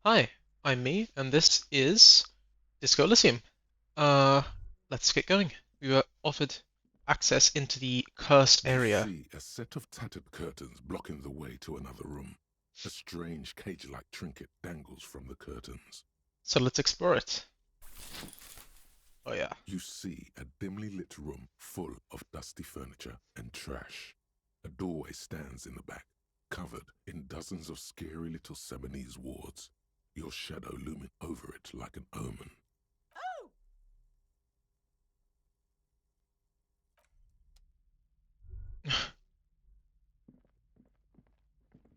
Hi, I'm me, and this is Disco Elysium. Uh, let's get going. We were offered access into the cursed You area, see a set of tattered curtains blocking the way to another room. A strange cage-like trinket dangles from the curtains. so let's explore it. Oh yeah. You see a dimly lit room full of dusty furniture and trash. A doorway stands in the back, covered in dozens of scary little Seminese wards, your shadow looming over it like an omen.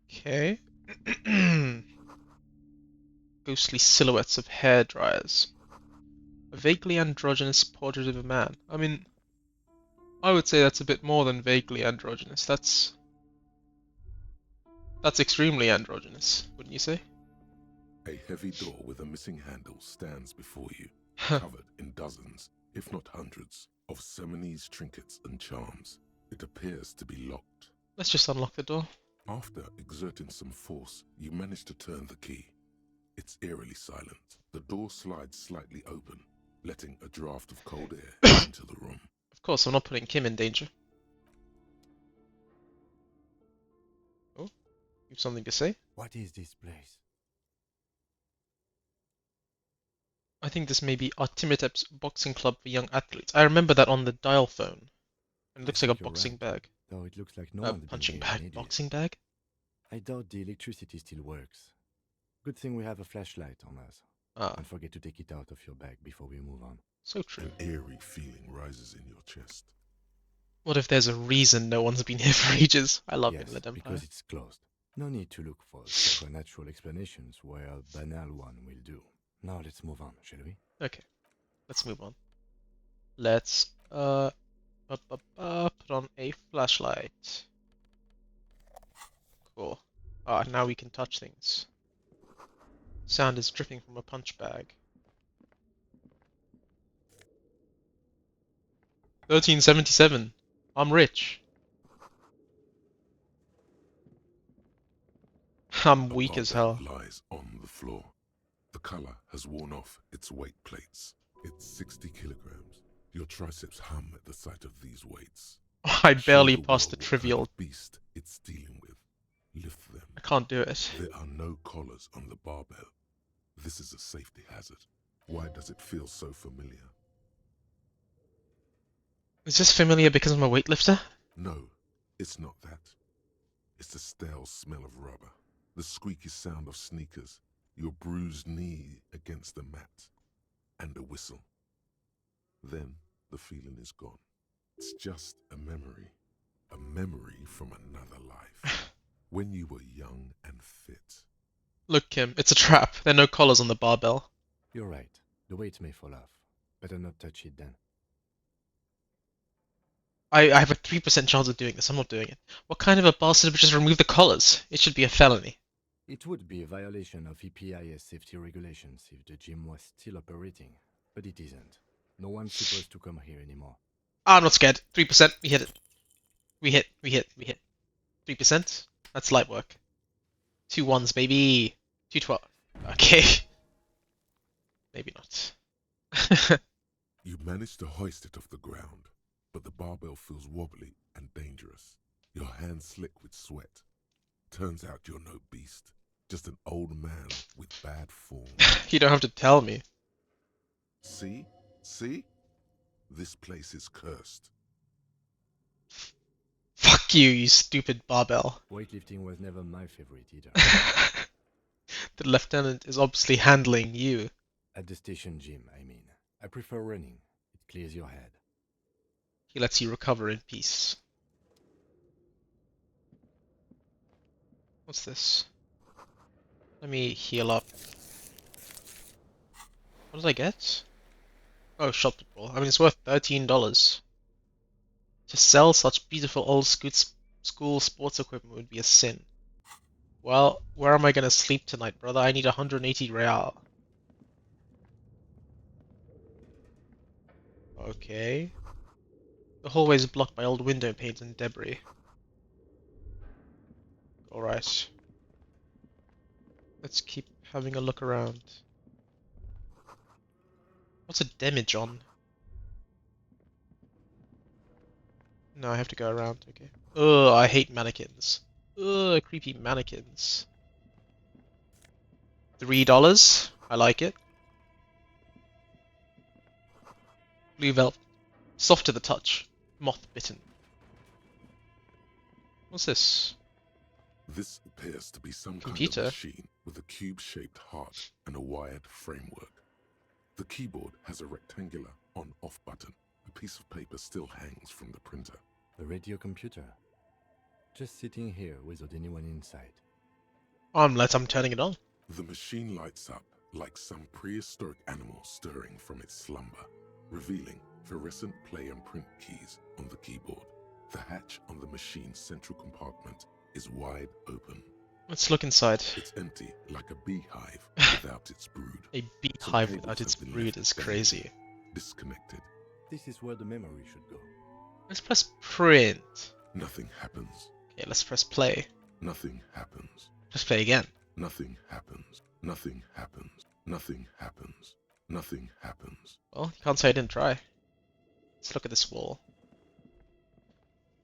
Okay. Ghostly silhouettes of hair dryers. A vaguely androgynous portrait of a man. I mean, I would say that's a bit more than vaguely androgynous. That's extremely androgynous, wouldn't you say? A heavy door with a missing handle stands before you, covered in dozens, if not hundreds, of Seminese trinkets and charms. It appears to be locked. Let's just unlock the door. After exerting some force, you manage to turn the key. It's eerily silent. The door slides slightly open, letting a draft of cold air into the room. Of course, I'm not putting Kim in danger. Oh, you've something to say? What is this place? I think this may be Artimitep's boxing club for young athletes. I remember that on the dial phone. It I looks like a think you're boxing right, bag. though it looks like no A one's been punching here in bag. ages. Boxing bag? I doubt the electricity still works. Good thing we have a flashlight on us. Ah, Don't forget to take it out of your bag before we move on. so true. An eerie feeling rises in your chest. What if there's a reason no one's been here for ages? I love Yes, Inland because Empire. it's closed. No need to look for supernatural explanations where a banal one will do. Now let's move on, shall we? Okay, let's move on. Let's, put on a flashlight. Cool. Ah, now we can touch things. Sound is dripping from a punch bag. 1377. I'm rich. I'm A weak as barbell hell. lies on the floor. The color has worn off its weight plates. It's 60 kilograms. Your triceps hum at the sight of these weights. I Show barely the passed the world what kind trivial. of beast it's dealing with. Lift them. I can't do it. There are no collars on the barbell. This is a safety hazard. Why does it feel so familiar? Is this familiar because I'm a weightlifter? No, it's not that. It's the stale smell of rubber, the squeaky sound of sneakers, your bruised knee against the mat, and a whistle. Then the feeling is gone. It's just a memory from another life, when you were young and fit. Look, Kim, it's a trap. There are no collars on the barbell. You're right. The weight may fall off. Better not touch it then. I have a 3% chance of doing this. I'm not doing it. What kind of a bastard would just remove the collars? It should be a felony. It would be a violation of EPIS safety regulations if the gym was still operating, but it isn't. No one's supposed to come here anymore. I'm not scared. 3%. We hit it. We hit. 3%? That's light work. Two ones, baby. 212. Okay. Maybe not. You manage to hoist it off the ground, but the barbell feels wobbly and dangerous. Your hands slick with sweat. Turns out you're no beast, just an old man with bad form. You don't have to tell me. See? See? This place is cursed. Fuck you, you stupid barbell. Weightlifting was never my favorite either. The lieutenant is obviously handling you. At the station gym, I mean. I prefer running. It clears your head. He lets you recover in peace. What's this? Let me heal up. What did I get? Oh, shop ball. I mean, it's worth $13. To sell such beautiful old school sports equipment would be a sin. Well, where am I gonna sleep tonight, brother? I need 180 real. Okay. The hallway is blocked by old window panes and debris. Alright. Let's keep having a look around. What's a damage on? No, I have to go around. Okay. Ugh, I hate mannequins. Ugh, creepy mannequins. $3. I like it. Blue velvet. Soft to the touch. Moth bitten. What's this? This appears to be some kind of Computer? machine with a cube-shaped heart and a wired framework. The keyboard has a rectangular on-off button. A piece of paper still hangs from the printer. A radio computer. Just sitting here without anyone inside. Unless I'm turning it on. The machine lights up like some prehistoric animal stirring from its slumber, revealing fluorescent play and print keys on the keyboard. The hatch on the machine's central compartment is wide open. Let's look inside. It's empty like a beehive without its brood. A Some beehive cables without its have been brood left is buried, crazy. disconnected. This is where the memory should go. Let's press print. Nothing happens. Okay, let's press play. Nothing happens. Let's play again. Nothing happens. Nothing happens. Nothing happens. Nothing happens. Well, you can't say I didn't try. Let's look at this wall.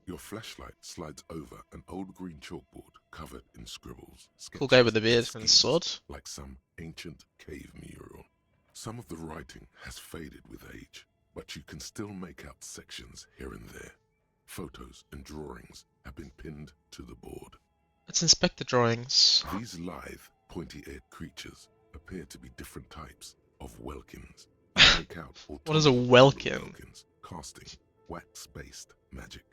Your flashlight slides over an old green chalkboard covered in scribbles. Cool guy with a beard sketches, and a schemes, sword. like some ancient cave mural. Some of the writing has faded with age, but you can still make out sections here and there. Photos and drawings have been pinned to the board. Let's inspect the drawings. These lithe, pointy-eared creatures appear to be different types of welkins. You make out What is a autonomous welkin? welkins casting wax-based magic.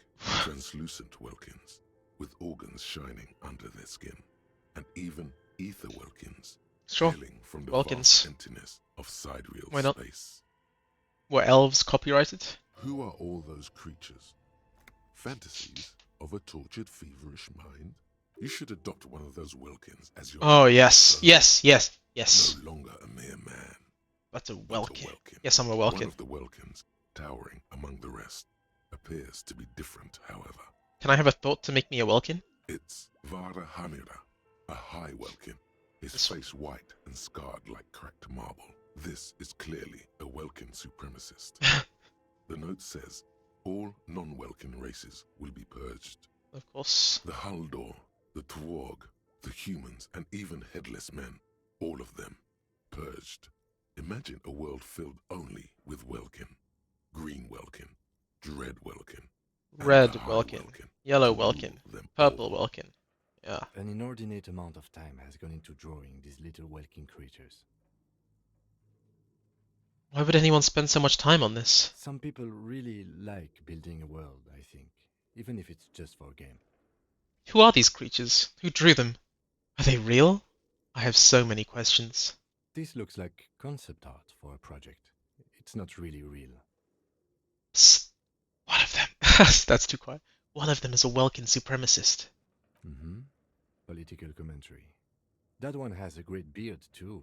Translucent welkins, with organs shining under their skin, and even ether welkins, Sure. hailing from the Welkins. vast emptiness of sidereal Why not? space. Were elves copyrighted? Who are all those creatures? Fantasies of a tortured, feverish mind? You should adopt one of those welkins as your Oh, yes. son. Yes. No longer a mere man, That's a but a welkin. welkin. Yes, I'm a One welkin. of the welkins, towering among the rest, appears to be different, however. Can I have a thought to make me a welkin? It's Vara Hamira, a high welkin, his This one. face white and scarred like cracked marble. This is clearly a Welkin supremacist. The note says, all non-Welkin races will be purged. Of course. The Haldor, the Twarg, the humans, and even headless men, all of them, purged. Imagine a world filled only with Welkin. Green Welkin, Dread Welkin, and Red the High welkin. Welkin, Yellow to rule welkin. them Purple all. welkin. Yeah. An inordinate amount of time has gone into drawing these little welkin creatures. Why would anyone spend so much time on this? Some people really like building a world, I think, even if it's just for a game. Who are these creatures? Who drew them? Are they real? I have so many questions. This looks like concept art for a project. It's not really real. Psst. One of them. That's too quiet. One of them is a Welkin supremacist. Mm-hmm. Political commentary. That one has a great beard too.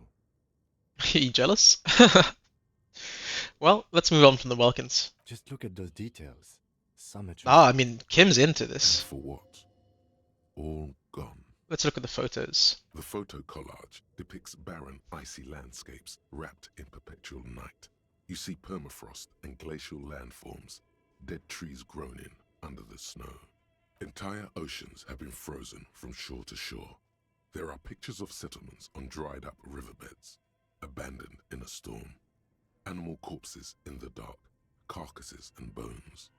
Are you jealous? Well, let's move on from the Welkins. Just look at those details. Symmetry. I mean, Kim's into And this. for what? All gone. Let's look at the photos. The photo collage depicts barren, icy landscapes wrapped in perpetual night. You see permafrost and glacial landforms, dead trees grown in under the snow. Entire oceans have been frozen from shore to shore. There are pictures of settlements on dried up riverbeds, abandoned in a storm. Animal corpses in the dark, carcasses and bones.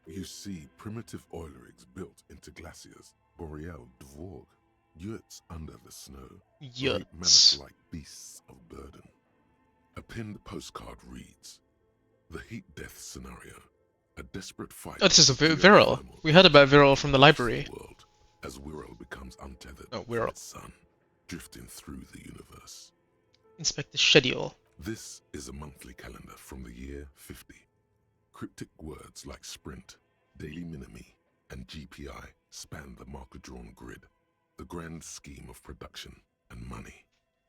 You see primitive oil rigs built into glaciers, boreal dvorg, yurts under the snow, great Yurts. mammoth-like beasts of burden. A pinned postcard reads, "The heat death scenario, a desperate fight." Oh, this is a for Viral. geothermal We heard about Viral from the across library. world, as Wirral becomes untethered Oh, from Wirral. its sun, drifting through the universe. Inspect the schedule. This is a monthly calendar from the year 50. Cryptic words like sprint, daily minimi, and GPI span the marker-drawn grid, the grand scheme of production and money.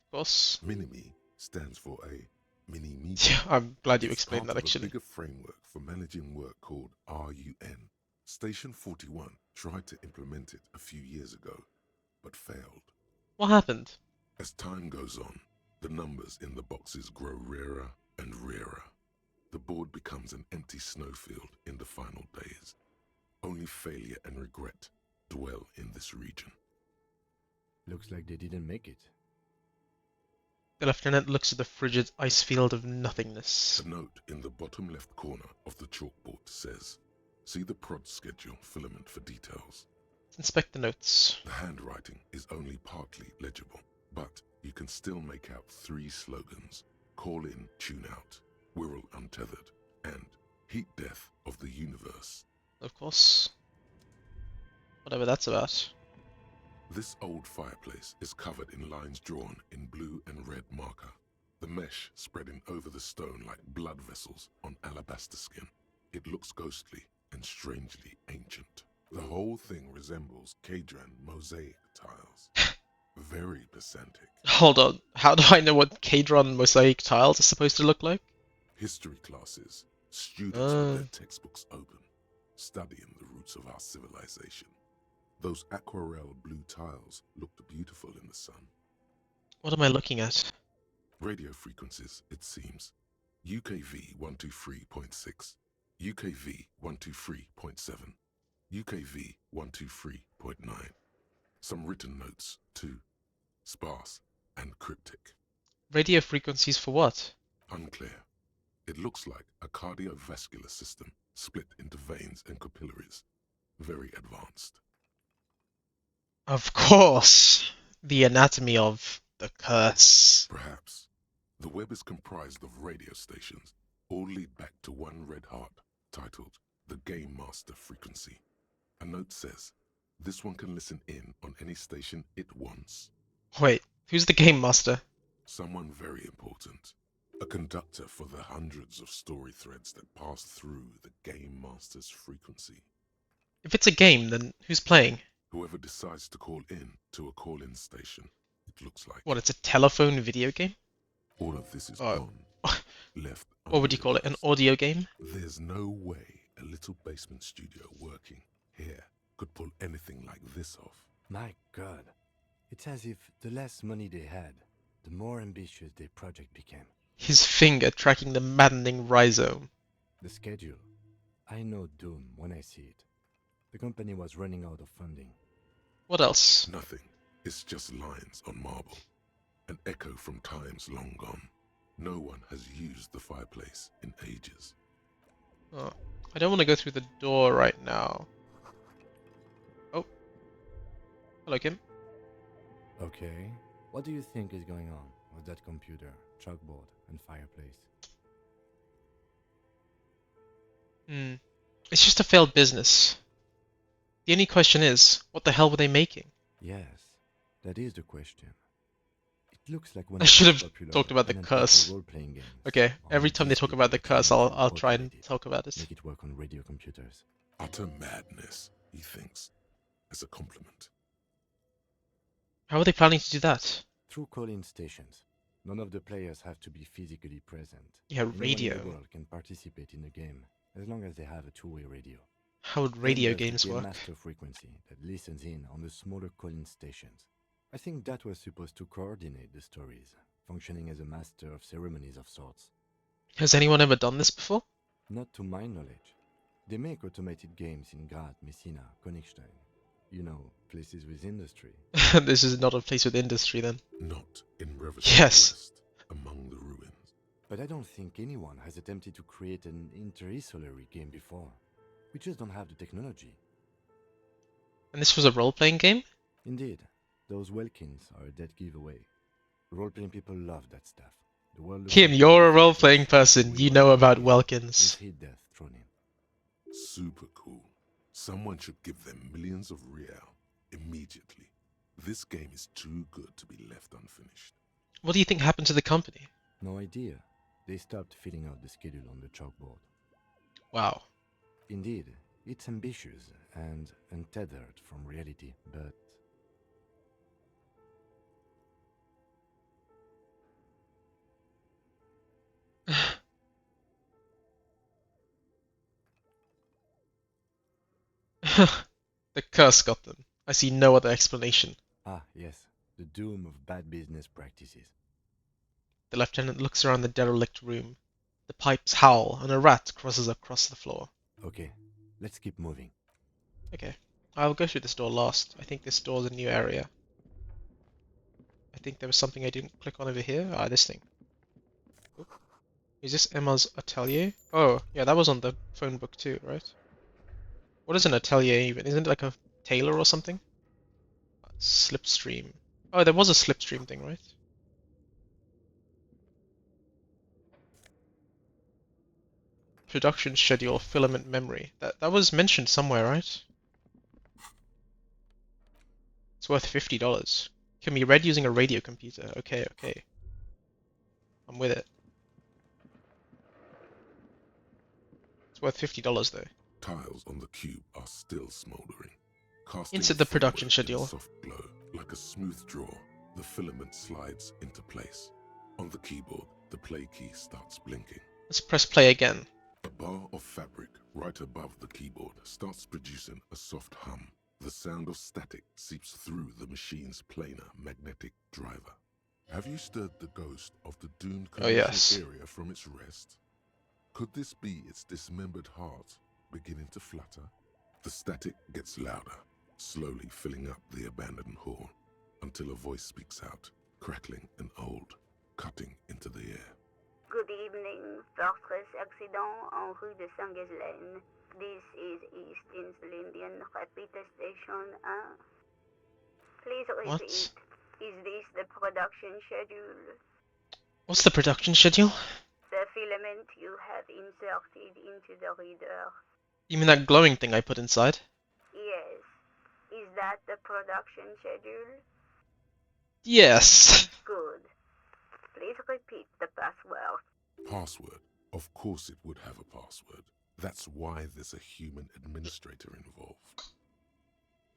Of course. Minimi stands for a mini Yeah, meter. I'm glad you It's explained part that of a actually. bigger framework for managing work called RUN. Station 41 tried to implement it a few years ago, but failed. What happened? As time goes on, the numbers in the boxes grow rarer and rarer. The board becomes an empty snowfield in the final days. Only failure and regret dwell in this region. Looks like they didn't make it. The lieutenant looks at the frigid ice field of nothingness. The note in the bottom left corner of the chalkboard says, "See the prod schedule filament for details." Let's inspect the notes. The handwriting is only partly legible, but you can still make out 3 slogans: "Call in, tune out," "Wirral untethered," and "Heat death of the universe." Of course. Whatever that's about. This old fireplace is covered in lines drawn in blue and red marker, the mesh spreading over the stone like blood vessels on alabaster skin. It looks ghostly and strangely ancient. The whole thing resembles Kadran mosaic tiles. Very pedantic. Hold on, how do I know what Kadron mosaic tiles are supposed to look like? History classes, students with their textbooks open, studying the roots of our civilization. Those aquarelle blue tiles looked beautiful in the sun. What am I looking at? Radio frequencies, it seems. UKV 123.6, UKV 123.7, UKV 123.9. Some written notes, too. Sparse and cryptic. Radio frequencies for what? Unclear. It looks like a cardiovascular system split into veins and capillaries. Very advanced. Of course! The anatomy of the curse. Perhaps. The web is comprised of radio stations, all lead back to one red heart, titled the Game Master Frequency. A note says, this one can listen in on any station it wants. Wait, who's the game master? Someone very important. A conductor for the hundreds of story threads that pass through the Game Master's frequency. If it's a game, then who's playing? Whoever decides to call in to a call-in station, it looks like. What, it's a telephone video game? All of this is Oh. gone. Left. What would you call it, an audio game? There's no way a little basement studio working here could pull anything like this off. My god. It's as if the less money they had, the more ambitious their project became. His finger tracking the maddening rhizome. The schedule. I know doom when I see it. The company was running out of funding. What else? Nothing. It's just lines on marble. An echo from times long gone. No one has used the fireplace in ages. Oh, I don't want to go through the door right now. Oh. Hello, Kim. Okay. What do you think is going on with that computer, chalkboard, and fireplace? It's just a failed business. The only question is, what the hell were they making? Yes, that is the question. It looks like one I of should the have popular talked about the pen and curse. paper role-playing games. Okay, every On time they talk PC about the that curse, can be I'll try and automated. talk about it. Make it work on radio computers. Utter madness, he thinks, as a compliment. How are they planning to do that? Through call-in stations. None of the players have to be physically present. Yeah, Anyone in the radio. world can participate in the game, as long as they have a two-way radio. How would Then radio there's the games game work? master frequency that listens in on the smaller call-in stations. I think that was supposed to coordinate the stories, functioning as a master of ceremonies of sorts. Has anyone ever done this before? Not to my knowledge. They make automated games in Graz, Messina, Königstein. You know, places with industry. This is not a place with industry then. Not in Reverend Yes. West, among the ruins. But I don't think anyone has attempted to create an interinsulary game before. We just don't have the technology. And this was a role-playing game? Indeed, those Welkins are a dead giveaway. Role-playing people love that stuff. The world looks Kim, like you're a different role-playing places. person. We You want know to about create Welkins. with heat death thrown in. Super cool. Someone should give them millions of real immediately. This game is too good to be left unfinished. What do you think happened to the company? No idea. They stopped filling out the schedule on the chalkboard. Wow. Indeed, it's ambitious and untethered from reality, but The curse got them. I see no other explanation. ah, yes, The doom of bad business practices. The lieutenant looks around the derelict room. The pipes howl, and a rat crosses across the floor. Okay, let's keep moving. Okay, I'll go through this door last. I think this door's a new area. I think there was something I didn't click on over here. Ah, this thing. Oop. Is this Emma's atelier? Oh, yeah, that was on the phone book too, right? What is an atelier even? Isn't it like a tailor or something? Slipstream. Oh, there was a slipstream thing, right? Production schedule, filament memory. That was mentioned somewhere, right? It's worth $50. Can be read using a radio computer. Okay, okay. I'm with it. It's worth $50 though. Tiles on the cube are still smoldering, casting Insert a the production framework in a schedule. soft glow. Like a smooth draw, the filament slides into place. On the keyboard, the play key starts blinking. Let's press play again. A bar of fabric right above the keyboard starts producing a soft hum. The sound of static seeps through the machine's planar magnetic driver. Have you stirred the ghost of the doomed Oh commercial yes. area from its rest? Could this be its dismembered heart beginning to flutter? The static gets louder, slowly filling up the abandoned hall, until a voice speaks out, crackling and old, cutting into the air. Good evening, Fortress Accident en rue de Saint-Ghislaine. This is East Insulindian Repeater Station 1. Please repeat. What? Is this the production schedule? What's the production schedule? The filament you have inserted into the reader. You mean that glowing thing I put inside? Yes. Is that the production schedule? Yes. Good. Please repeat the password. Password. Of course it would have a password. That's why there's a human administrator involved.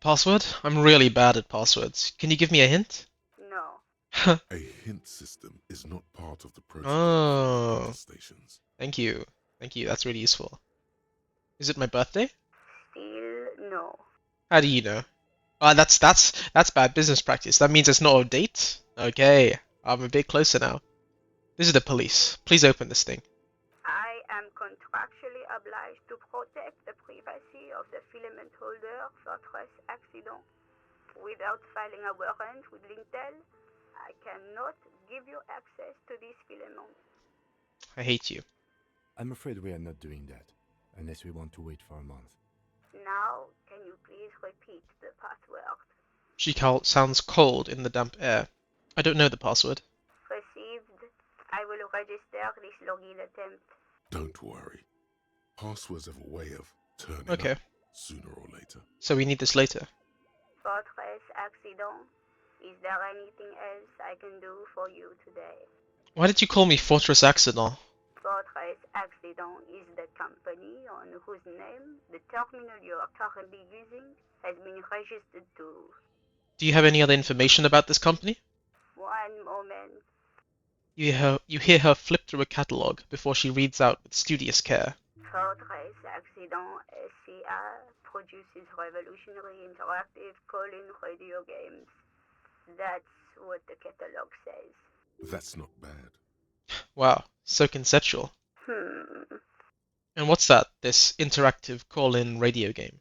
Password? I'm really bad at passwords. Can you give me a hint? No. A hint system is not part of the protocol Oh. for repeater stations. Thank you. Thank you. That's really useful. Is it my birthday? Still no. How do you know? That's bad business practice. That means it's not a date? Okay. I'm a bit closer now. This is the police. Please open this thing. I am contractually obliged to protect the privacy of the filament holder Fortress Accident. Without filing a warrant with Lintel, I cannot give you access to this filament. I hate you. I'm afraid we are not doing that, unless we want to wait for a month. Now, can you please repeat the password? She sounds cold in the damp air. I don't know the password. Received. I will register this login attempt. Don't worry. Passwords have a way of turning Okay. up sooner or later. So we need this later. Fortress Accident. Is there anything else I can do for you today? Why did you call me Fortress Accident? Fortress Accident is the company on whose name the terminal you are currently using has been registered to. Do you have any other information about this company? One moment. You hear her flip through a catalogue before she reads out with studious care. Fortress Accident SCA produces revolutionary interactive call-in radio games. That's what the catalog says. That's not bad. Wow, so conceptual. And what's that, this interactive call-in radio game?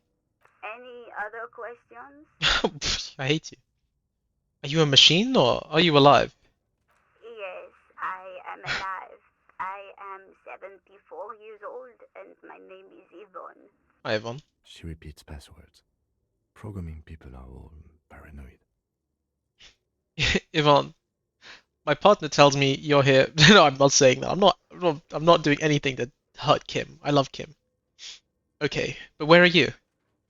Any other questions? I hate you. Are you a machine or are you alive? Yes, I am alive. I am 74 years old and my name is Yvonne. Hi, Yvonne. She repeats passwords. Programming people are all paranoid. Yvonne, my partner tells me you're here. No, I'm not saying that. I'm not doing anything to hurt Kim. I love Kim. Okay, but where are you?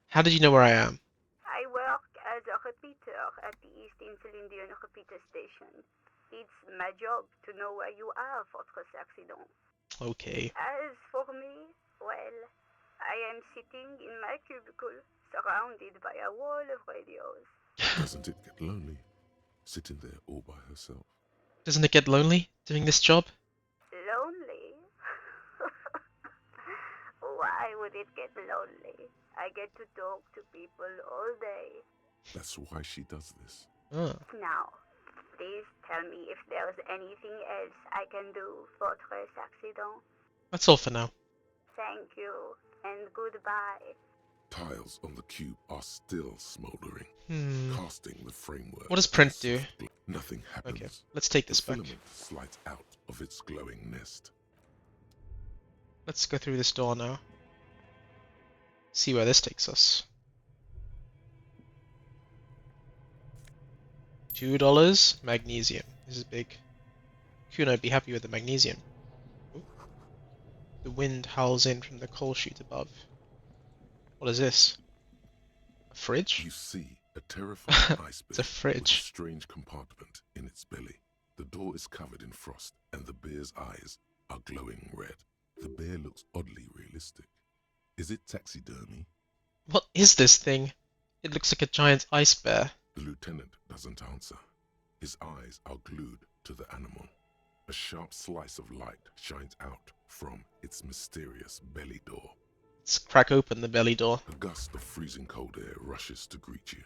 How did you know where I am? I work as a repeater at the East Insulindian Repeater Station. It's my job to know where you are, Fortress Accident. Okay. As for me, well, I am sitting in my cubicle, surrounded by a wall of radios. Doesn't it get lonely, sitting there all by herself? Doesn't it get lonely doing this job? Lonely? Why would it get lonely? I get to talk to people all day. That's why she does this. Oh. Now, Please tell me if there's anything else I can do, Fortress Accident. That's all for now. Thank you, and goodbye. Tiles on the cube are still smoldering, Hmm. casting the framework. What does of a print do? soft glow. Nothing happens. Okay, let's take The this back. filament slides out of its glowing nest. Let's go through this door now. See where this takes us. $2 magnesium. This is big. Kuno'd be happy with the magnesium. Ooh. The wind howls in from the coal chute above. What is this? A fridge? You see a terrifying ice It's a bear with a fridge. strange compartment in its belly. The door is covered in frost, and the bear's eyes are glowing red. The bear looks oddly realistic. Is it taxidermy? What is this thing? It looks like a giant ice bear. The lieutenant doesn't answer. His eyes are glued to the animal. A sharp slice of light shines out from its mysterious belly door. Let's crack open the belly door. A gust of freezing cold air rushes to greet you.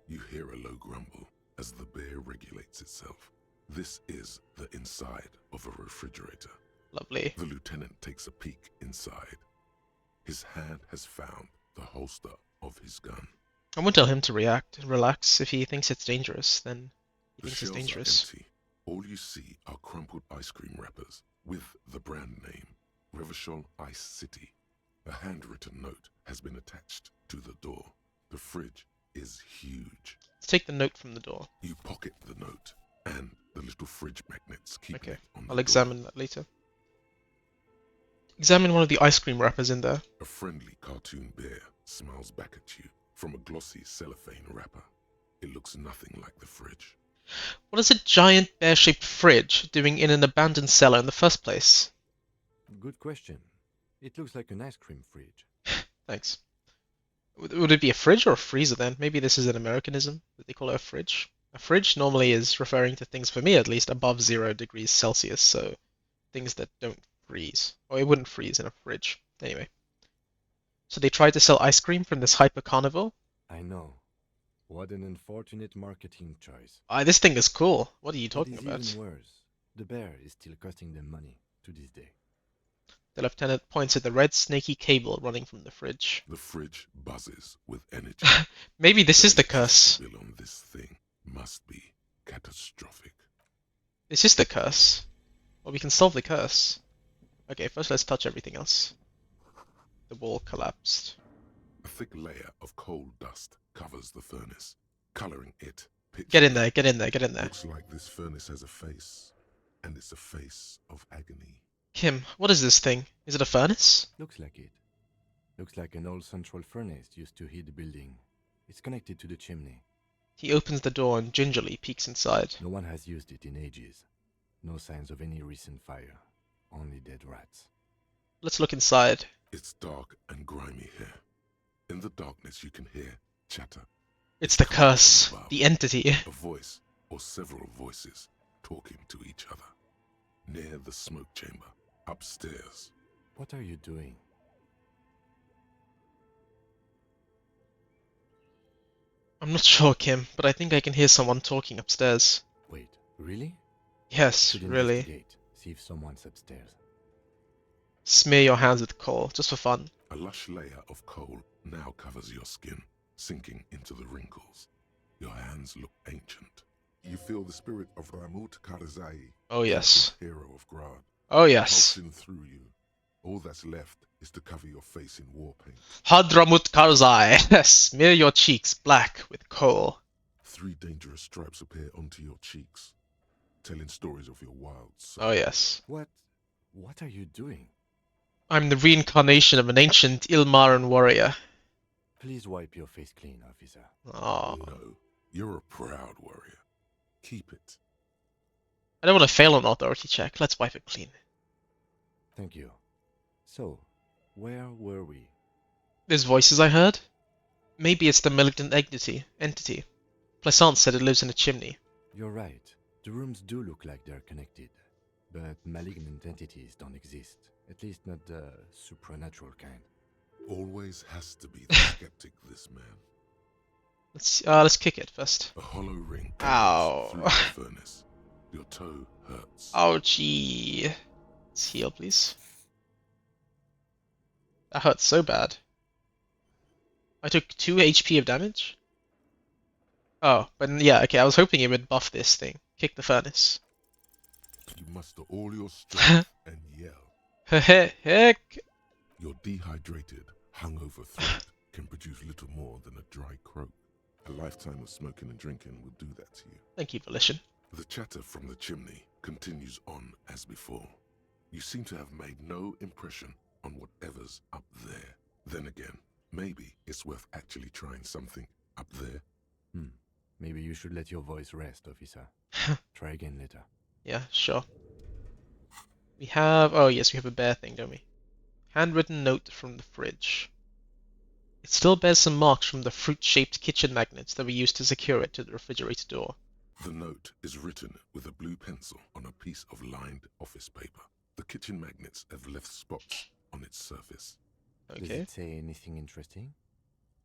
You hear a low grumble as the bear regulates itself. This is the inside of a refrigerator. Lovely. The lieutenant takes a peek inside. His hand has found the holster of his gun. I won't tell him to relax. If he thinks it's dangerous, then he The thinks it's shelves dangerous. are empty. All you see are crumpled ice cream wrappers with the brand name, Revachol Ice City. A handwritten note has been attached to the door. The fridge is huge. Let's take the note from the door. You pocket the note, and the little fridge magnets keep Okay, it on the I'll door. examine that later. Examine one of the ice cream wrappers in there. A friendly cartoon bear smiles back at you from a glossy cellophane wrapper. It looks nothing like the fridge. What is a giant bear-shaped fridge doing in an abandoned cellar in the first place? Good question. It looks like an ice cream fridge. Thanks. Would it be a fridge or a freezer then? Maybe this is an Americanism that they call it a fridge. A fridge normally is referring to things, for me at least, above 0 degrees Celsius, so things that don't freeze. Or it wouldn't freeze in a fridge. Anyway. So they tried to sell ice cream from this hyper carnivore? I know. What an unfortunate marketing choice. This thing is cool. What are you What talking is about? even worse, the bear is still costing them money to this day. The lieutenant points at the red snaky cable running from the fridge. The fridge buzzes with energy. Maybe this is the electricity curse. bill on this thing must be catastrophic. This is the curse. Well, we can solve the curse. Okay, first let's touch everything else. The wall collapsed. A thick layer of coal dust covers the furnace, coloring it pitch Get in black. there, get in there, get in there. Looks like this furnace has a face, and it's a face of agony. Kim, what is this thing? Is it a furnace? Looks like it. Looks like an old central furnace used to heat the building. It's connected to the chimney. He opens the door and gingerly peeks inside. No one has used it in ages. No signs of any recent fire. Only dead rats. Let's look inside. It's dark and grimy here. In the darkness you can hear chatter. It's the curse, the entity. A voice or several voices talking to each other. Near the smoke chamber, upstairs. What are you doing? I'm not sure, Kim, but I think I can hear someone talking upstairs. Wait, really? Yes, Should really. investigate. See if someone's upstairs. Smear your hands with coal, just for fun. A lush layer of coal now covers your skin, sinking into the wrinkles. Your hands look ancient. You feel the spirit of Ramut Karzai, Oh yes. hero of Grad, Oh yes. pulsing through you. All that's left is to cover your face in war paint. Hadramut Karzai. Smear your cheeks black with coal. 3 dangerous stripes appear onto your cheeks, telling stories of your wild soul. Oh yes. What are you doing? I'm the reincarnation of an ancient Ilmaran warrior. Please wipe your face clean, officer. Oh, No, you're a proud warrior. Keep it. I don't want to fail an authority check. Let's wipe it clean. Thank you. So, where were we? There's voices I heard. Maybe it's the malignant entity. Plaisance said it lives in a chimney. You're right. The rooms do look like they're connected. But malignant entities don't exist. At least not the supernatural kind. Always has to be the skeptic, this man. Let's kick it first. A hollow ring Ow. through the furnace. Your toe hurts. Ouchie. Let's heal, please. That hurts so bad. I took 2 HP of damage. Oh, but yeah, okay, I was hoping it would buff this thing. Kick the furnace. You muster all your strength and yell. Heck. Your dehydrated, hungover throat can produce little more than a dry croak. A lifetime of smoking and drinking will do that to you. Thank you, Volition. The chatter from the chimney continues on as before. You seem to have made no impression on whatever's up there. Then again, maybe it's worth actually trying something up there. Maybe you should let your voice rest, officer. Try again later. Yeah, sure. We have... Oh, yes, we have a bear thing, don't we? Handwritten note from the fridge. It still bears some marks from the fruit-shaped kitchen magnets that we used to secure it to the refrigerator door. The note is written with a blue pencil on a piece of lined office paper. The kitchen magnets have left spots on its surface. Does Okay. it say anything interesting?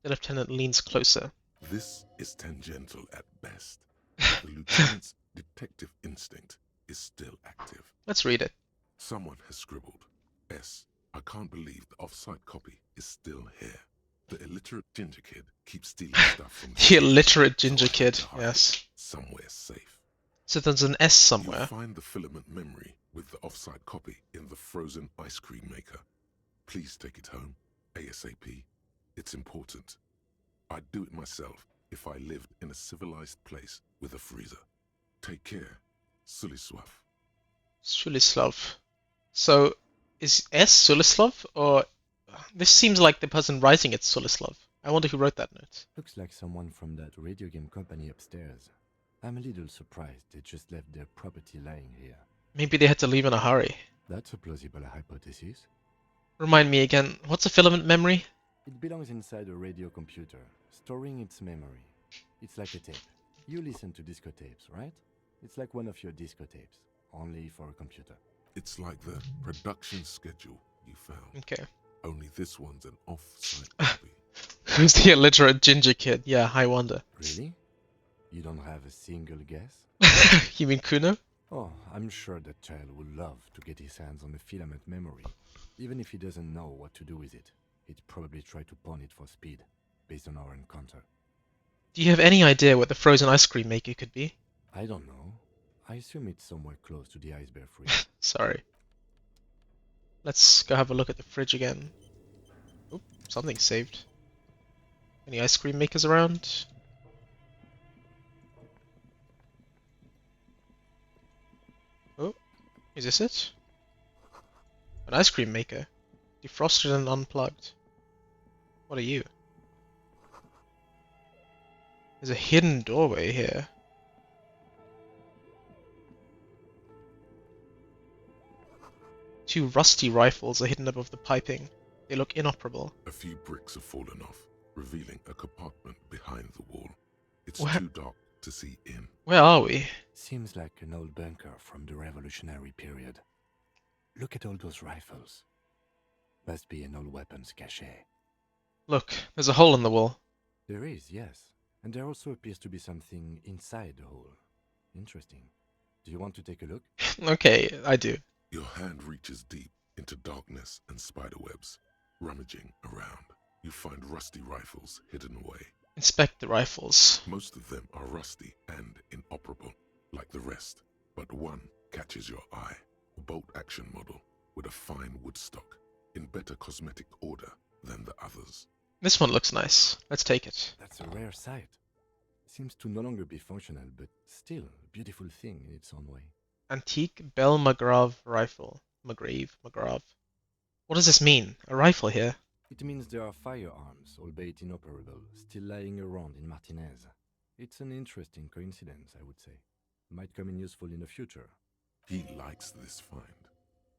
The lieutenant leans closer. This is tangential at best. But the lieutenant's detective instinct is still active. Let's read it. Someone has scribbled, S. I can't believe the off-site copy is still here. The illiterate ginger kid keeps stealing stuff from The illiterate ginger so I have kid, to hide yes. it somewhere safe. So there's an S You'll somewhere. find the filament memory with the off-site copy in the frozen ice cream maker. Please take it home, ASAP. It's important. I'd do it myself if I lived in a civilized place with a freezer. Take care, Sulislav. Sulislav. So, is S Sulislav, or... This seems like the person writing it's Sulislav. I wonder who wrote that note. Looks like someone from that radio game company upstairs. I'm a little surprised they just left their property lying here. Maybe they had to leave in a hurry. That's a plausible hypothesis. Remind me again, what's a filament memory? It belongs inside a radio computer, storing its memory. It's like a tape. You listen to disco tapes, right? It's like one of your disco tapes, only for a computer. It's like the production schedule you found. Okay. Only this one's an off-site copy. Who's the illiterate ginger kid? Yeah, I wonder. Really? You don't have a single guess? You mean Kuno? Oh, I'm sure that child would love to get his hands on the filament memory. Even if he doesn't know what to do with it, he'd probably try to pawn it for speed, based on our encounter. Do you have any idea what the frozen ice cream maker could be? I don't know. I assume it's somewhere close to the ice bear fridge. Sorry. Let's go have a look at the fridge again. Oop, something saved. Any ice cream makers around? Oh, is this it? An ice cream maker. Defrosted and unplugged. What are you? There's a hidden doorway here. Two rusty rifles are hidden above the piping. They look inoperable. A few bricks have fallen off, revealing a compartment behind the wall. It's Where- too dark to see in. Where are we? Seems like an old bunker from the revolutionary period. Look at all those rifles. Must be an old weapons cache. Look, there's a hole in the wall. There is, yes. And there also appears to be something inside the hole. Interesting. Do you want to take a look? Okay, I do. Your hand reaches deep into darkness and spiderwebs. Rummaging around, you find rusty rifles hidden away. Inspect the rifles. Most of them are rusty and inoperable, like the rest, but one catches your eye. A bolt-action model with a fine wood stock, in better cosmetic order than the others. This one looks nice. Let's take it. That's a rare sight. Seems to no longer be functional, but still a beautiful thing in its own way. Antique Bell McGrav rifle. McGrav. What does this mean? A rifle here? It means there are firearms, albeit inoperable, still lying around in Martinez. It's an interesting coincidence, I would say. Might come in useful in the future. He likes this find.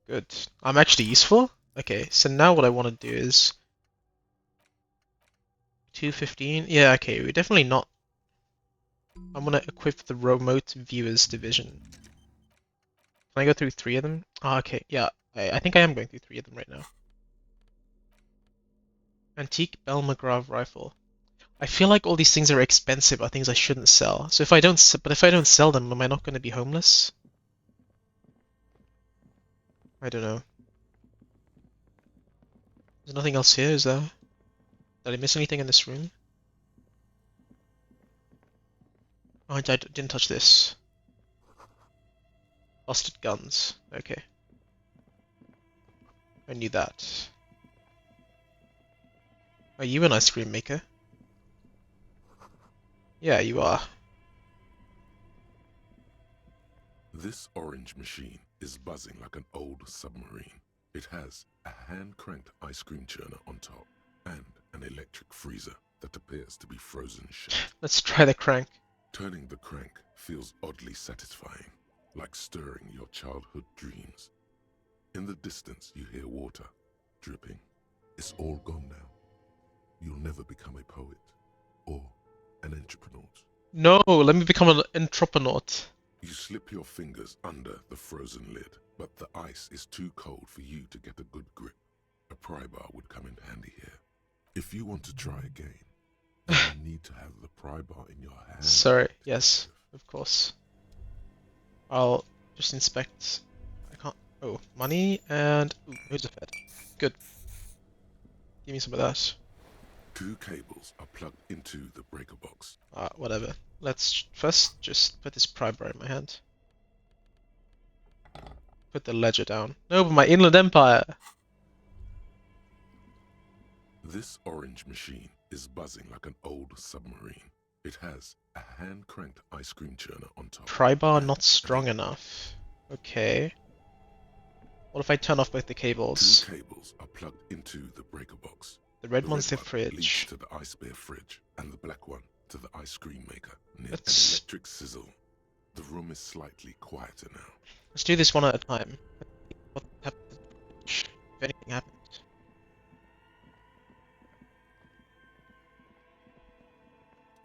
Good. I'm actually useful? Okay, so now what I want to do is... 215? Yeah, okay, we're definitely not... I'm gonna equip the remote viewers division. Can I go through 3 of them? Ah, okay, yeah. I think I am going through 3 of them right now. Antique Bell McGrav rifle. I feel like all these things are expensive, are things I shouldn't sell. So if I don't, but if I don't sell them, am I not going to be homeless? I don't know. There's nothing else here, is there? Did I miss anything in this room? Oh, I didn't touch this. Busted guns. Okay. I knew that. Are you an ice cream maker? Yeah, you are. This orange machine is buzzing like an old submarine. It has a hand-cranked ice cream churner on top and an electric freezer that appears to be frozen shut. Let's try the crank. Turning the crank feels oddly satisfying, like stirring your childhood dreams. In the distance, you hear water dripping. It's all gone now. You'll never become a poet or an entrepreneur. No, let me become an entrepreneur. You slip your fingers under the frozen lid, but the ice is too cold for you to get a good grip. A pry bar would come in handy here. If you want to try again, then you need to have the pry bar in your hand. Sorry, yes, of course. I'll just inspect. I can't. Oh, money and loads of fed. Good. Give me some of that. 2 cables are plugged into the breaker box. Whatever. Let's first just put this pry bar in my hand. Put the ledger down. No, but my Inland Empire! This orange machine is buzzing like an old submarine. It has a hand-cranked ice cream churner on top. Pry bar not strong enough. Okay. What if I turn off both the cables? 2 cables are plugged into the breaker box. The red The one's the red one leads fridge. to the ice bear fridge, and the black one to the ice cream maker near an Let's electric sizzle. The room is slightly quieter now. let's do this one at a time. What happens if anything happens?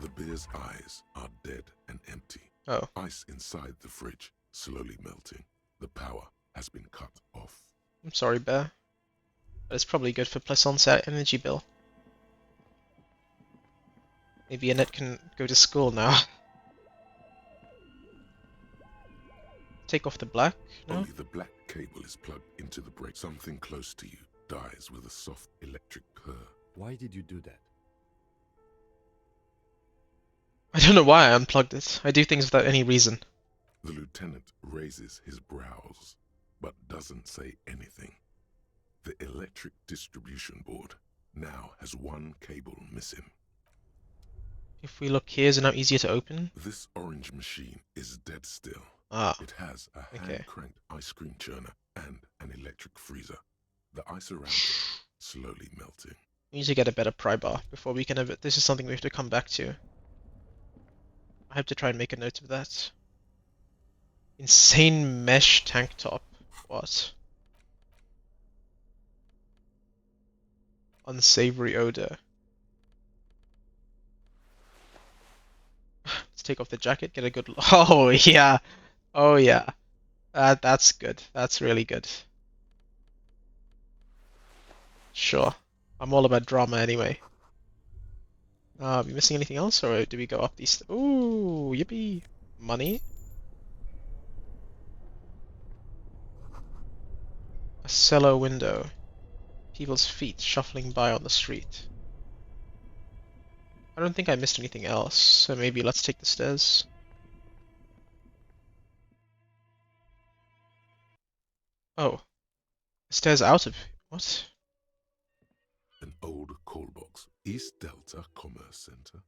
The bear's eyes are dead and empty. Oh. Ice inside the fridge slowly melting. The power has been cut off. I'm sorry, bear. But it's probably good for Plaisance energy bill. Maybe Annette can go to school now. Take off the black? No? Only the black cable is plugged into the break. Something close to you dies with a soft electric purr. Why did you do that? I don't know why I unplugged it. I do things without any reason. The lieutenant raises his brows, but doesn't say anything. The electric distribution board now has 1 cable missing. If we look here, is it now easier to open? This orange machine is dead still. Ah, It has a okay. hand-cranked ice cream churner and an electric freezer. The ice around it slowly melting. We need to get a better pry bar before we can have it. This is something we have to come back to. I have to try and make a note of that. Insane mesh tank top. What? Unsavory odor. Let's take off the jacket, get a good look. Oh yeah. Oh yeah. That's good. That's really good. Sure. I'm all about drama anyway. Are we missing anything else, or do we go up these? Ooh, yippee! Money. A cellar window. People's feet shuffling by on the street. I don't think I missed anything else, so maybe let's take the stairs. Oh. The stairs out of... What? An old call box. East Delta Commerce Center.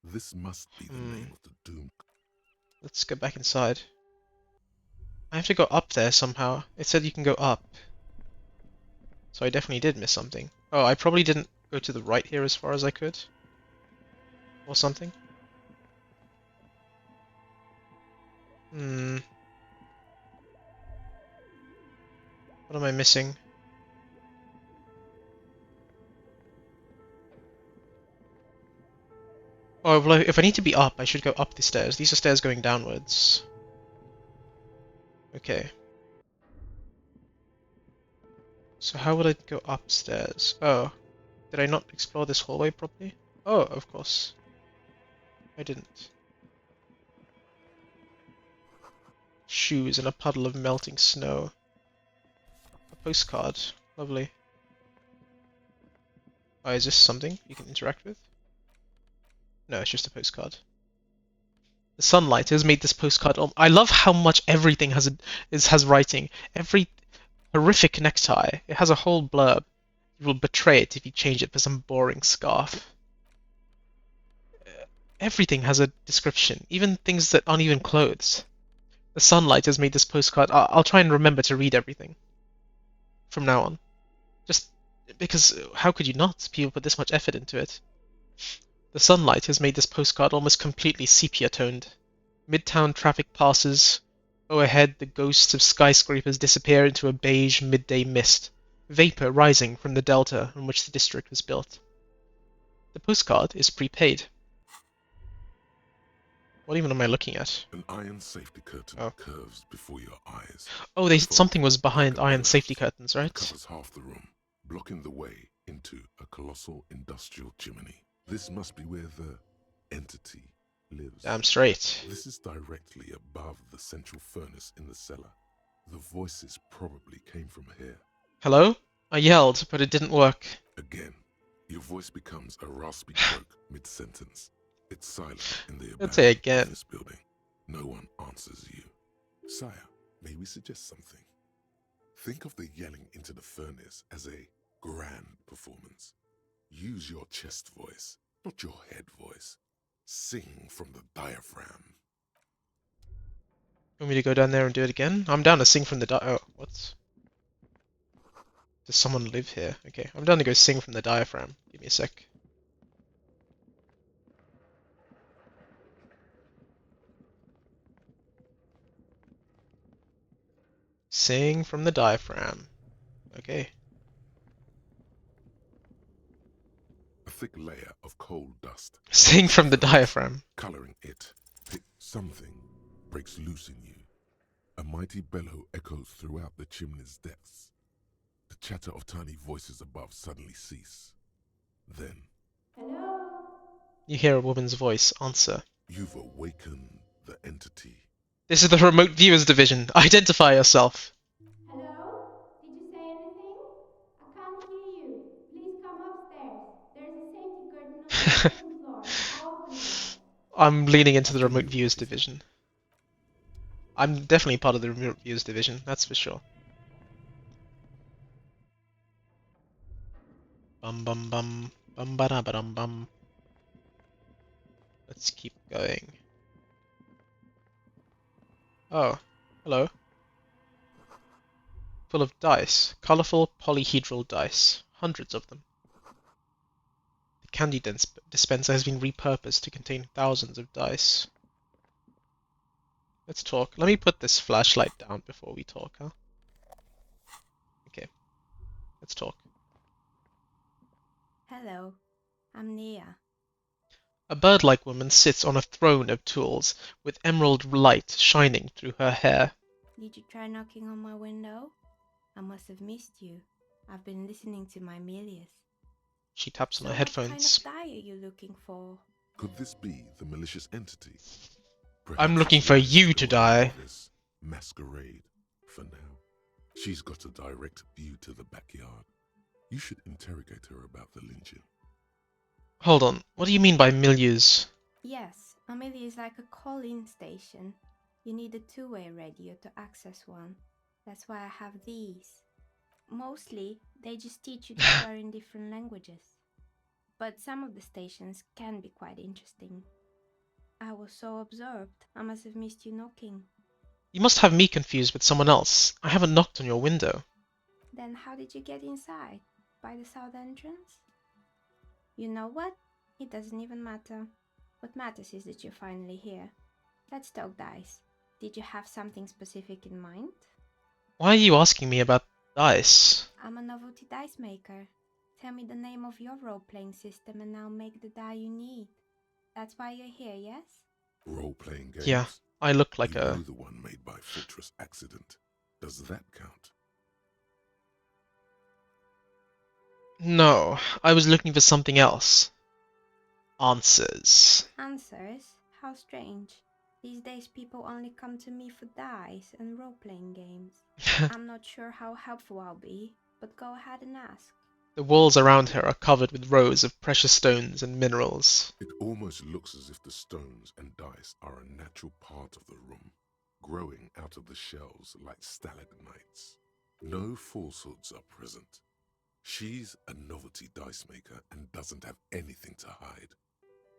This must be the name of the doom. Let's go back inside. I have to go up there somehow. It said you can go up. So I definitely did miss something. Oh, I probably didn't go to the right here as far as I could. Or something. What am I missing? Oh, well, if I need to be up, I should go up the stairs. These are stairs going downwards. Okay. So how would I go upstairs? Oh. Did I not explore this hallway properly? Oh, of course. I didn't. Shoes in a puddle of melting snow. A postcard. Lovely. Oh, is this something you can interact with? No, it's just a postcard. The sunlight has made this postcard. I love how much everything has writing. Every horrific necktie. It has a whole blurb. You will betray it if you change it for some boring scarf. Everything has a description, even things that aren't even clothes. The sunlight has made this postcard. I'll try and remember to read everything from now on. Just because how could you not? People put this much effort into it. The sunlight has made this postcard almost completely sepia-toned. Midtown traffic passes. Overhead, the ghosts of skyscrapers disappear into a beige midday mist, vapor rising from the delta on which the district was built. The postcard is prepaid. What even am I looking at? An iron safety curtain Oh. curves before your eyes. Oh, something was behind iron safety curtains, It right? covers half the room, blocking the way into a colossal industrial chimney. This must be where the entity lives. Damn straight. This is directly above the central furnace in the cellar. The voices probably came from here. Hello? I yelled, but it didn't work. Again, your voice becomes a raspy croak mid-sentence. It's silent in the Let's say abandoned again. office building. No one answers you. Sire, may we suggest something? Think of the yelling into the furnace as a grand performance. Use your chest voice, not your head voice. Sing from the diaphragm. Want me to go down there and do it again? I'm down to sing from the oh, what? Does someone live here? Okay, I'm down to go sing from the diaphragm. Give me a sec. Sing from the diaphragm. Okay. A thick layer of coal dust. Sing from the diaphragm. Coloring it. Something breaks loose in you. A mighty bellow echoes throughout the chimney's depths. The chatter of tiny voices above suddenly cease. Then, Hello? You hear a woman's voice answer. you've awakened the entity. This is the remote viewers division. Identify yourself. Hello? Did you say anything? I can't hear you. Please come upstairs. There's a safety curtain on the second floor. I'll open it. I'm leaning into the remote viewers division. I'm definitely part of the remote viewers division, that's for sure. Bum bum bum bum ba da ba dum bum. Let's keep going. Oh, hello. Full of dice. Colorful polyhedral dice. Hundreds of them. The candy dispenser has been repurposed to contain thousands of dice. Let's talk. Let me put this flashlight down before we talk, huh? Okay. Let's talk. Hello, I'm Nia. A bird-like woman sits on a throne of tools, with emerald light shining through her hair. Did you try knocking on my window? I must have missed you. I've been listening to my Milius. She taps on her What headphones. kind of dye are you looking for? Could this be the malicious entity? I'm Perhaps looking for she's you to going die. for this masquerade for now. She's got a direct view to the backyard. You should interrogate her about the lynching. Hold on, what do you mean by milieus? Yes, a Milius is like a call-in station. You need a two-way radio to access one. That's why I have these. Mostly, they just teach you to swear in different languages. But some of the stations can be quite interesting. I was so absorbed, I must have missed you knocking. You must have me confused with someone else. I haven't knocked on your window. Then how did you get inside? By the south entrance? You know what? It doesn't even matter. What matters is that you're finally here. Let's talk dice. Did you have something specific in mind? Why are you asking me about dice? I'm a novelty dice maker. Tell me the name of your role-playing system and I'll make the die you need. That's why you're here, yes? Role-playing games? Yeah, I look like you a... know the one made by Fortress Accident. Does that count? No, I was looking for something else. Answers. Answers? How strange. These days people only come to me for dice and role-playing games. I'm not sure how helpful I'll be, but go ahead and ask. The walls around her are covered with rows of precious stones and minerals. It almost looks as if the stones and dice are a natural part of the room, growing out of the shelves like stalagmites. No falsehoods are present. She's a novelty dice maker and doesn't have anything to hide.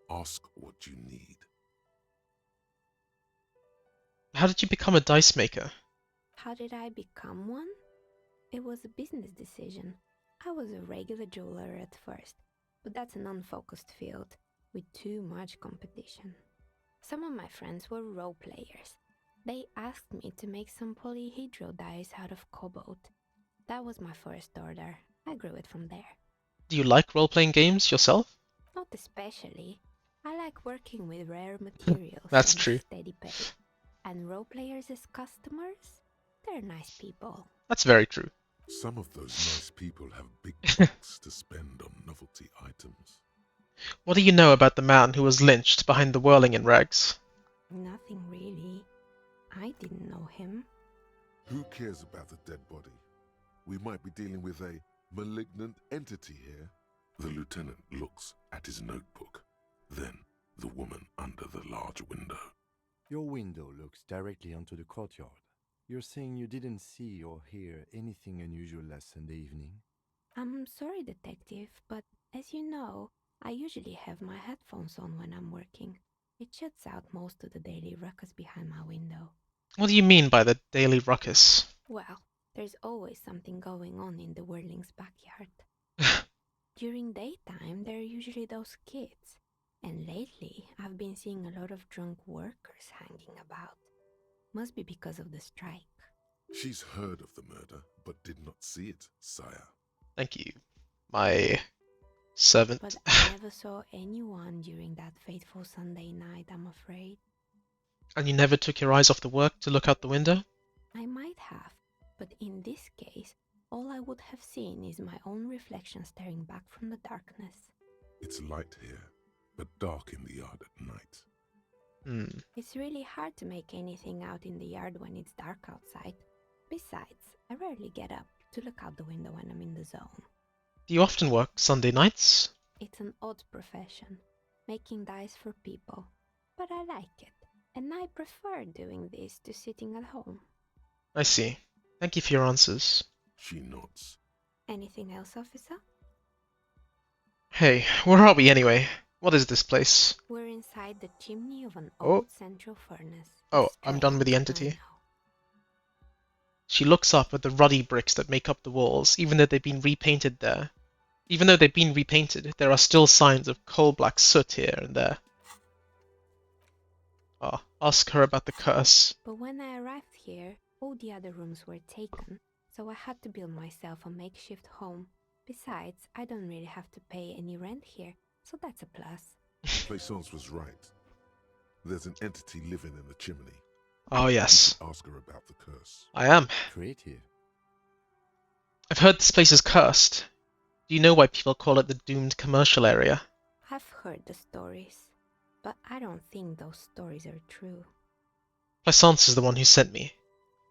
Ask what you need. How did you become a dice maker? How did I become one? It was a business decision. I was a regular jeweler at first, but that's an unfocused field with too much competition. Some of my friends were role players. They asked me to make some polyhedral dice out of cobalt. That was my first order. I grew it from there. Do you like role-playing games yourself? Not especially. I like working with rare materials That's and true. steady pay. And role players as customers? They're nice people. That's very true. Some of those nice people have big bucks to spend on novelty items. What do you know about the man who was lynched behind the whirling in rags? Nothing really. I didn't know him. Who cares about the dead body? We might be dealing with a malignant entity here. The lieutenant looks at his notebook, then the woman under the large window. Your window looks directly onto the courtyard. You're saying you didn't see or hear anything unusual last Sunday evening? I'm sorry, detective, but as you know, I usually have my headphones on when I'm working. It shuts out most of the daily ruckus behind my window. What do you mean by the daily ruckus? Well, there's always something going on in the Whirling's backyard. During daytime, there are usually those kids. And lately, I've been seeing a lot of drunk workers hanging about. Must be because of the strike. She's heard of the murder, but did not see it, sire. Thank you, my servant. But I never saw anyone during that fateful Sunday night, I'm afraid. And you never took your eyes off the work to look out the window? I might have, but in this case, all I would have seen is my own reflection staring back from the darkness. It's light here, but dark in the yard at night. It's really hard to make anything out in the yard when it's dark outside. Besides, I rarely get up to look out the window when I'm in the zone. Do you often work Sunday nights? It's an odd profession, making dice for people, but I like it, and I prefer doing this to sitting at home. I see. Thank you for your answers. She nods. Anything else, officer? Hey, where are we anyway? What is this place? We're inside the chimney of an Oh. old central furnace. Oh, It's I'm done with the strange, I entity. know. She looks up at the ruddy bricks that make up the walls, even though they've been repainted there. Even though they've been repainted, there are still signs of coal-black soot here and there. Ah, ask her about the curse. But when I arrived here, all the other rooms were taken, so I had to build myself a makeshift home. Besides, I don't really have to pay any rent here, so that's a plus. Plaisance was right. There's an entity living in the chimney. Oh yes, Ask her about the curse. I am. Creative. I've heard this place is cursed. Do you know why people call it the doomed commercial area? I've heard the stories, but I don't think those stories are true. Plaisance is the one who sent me.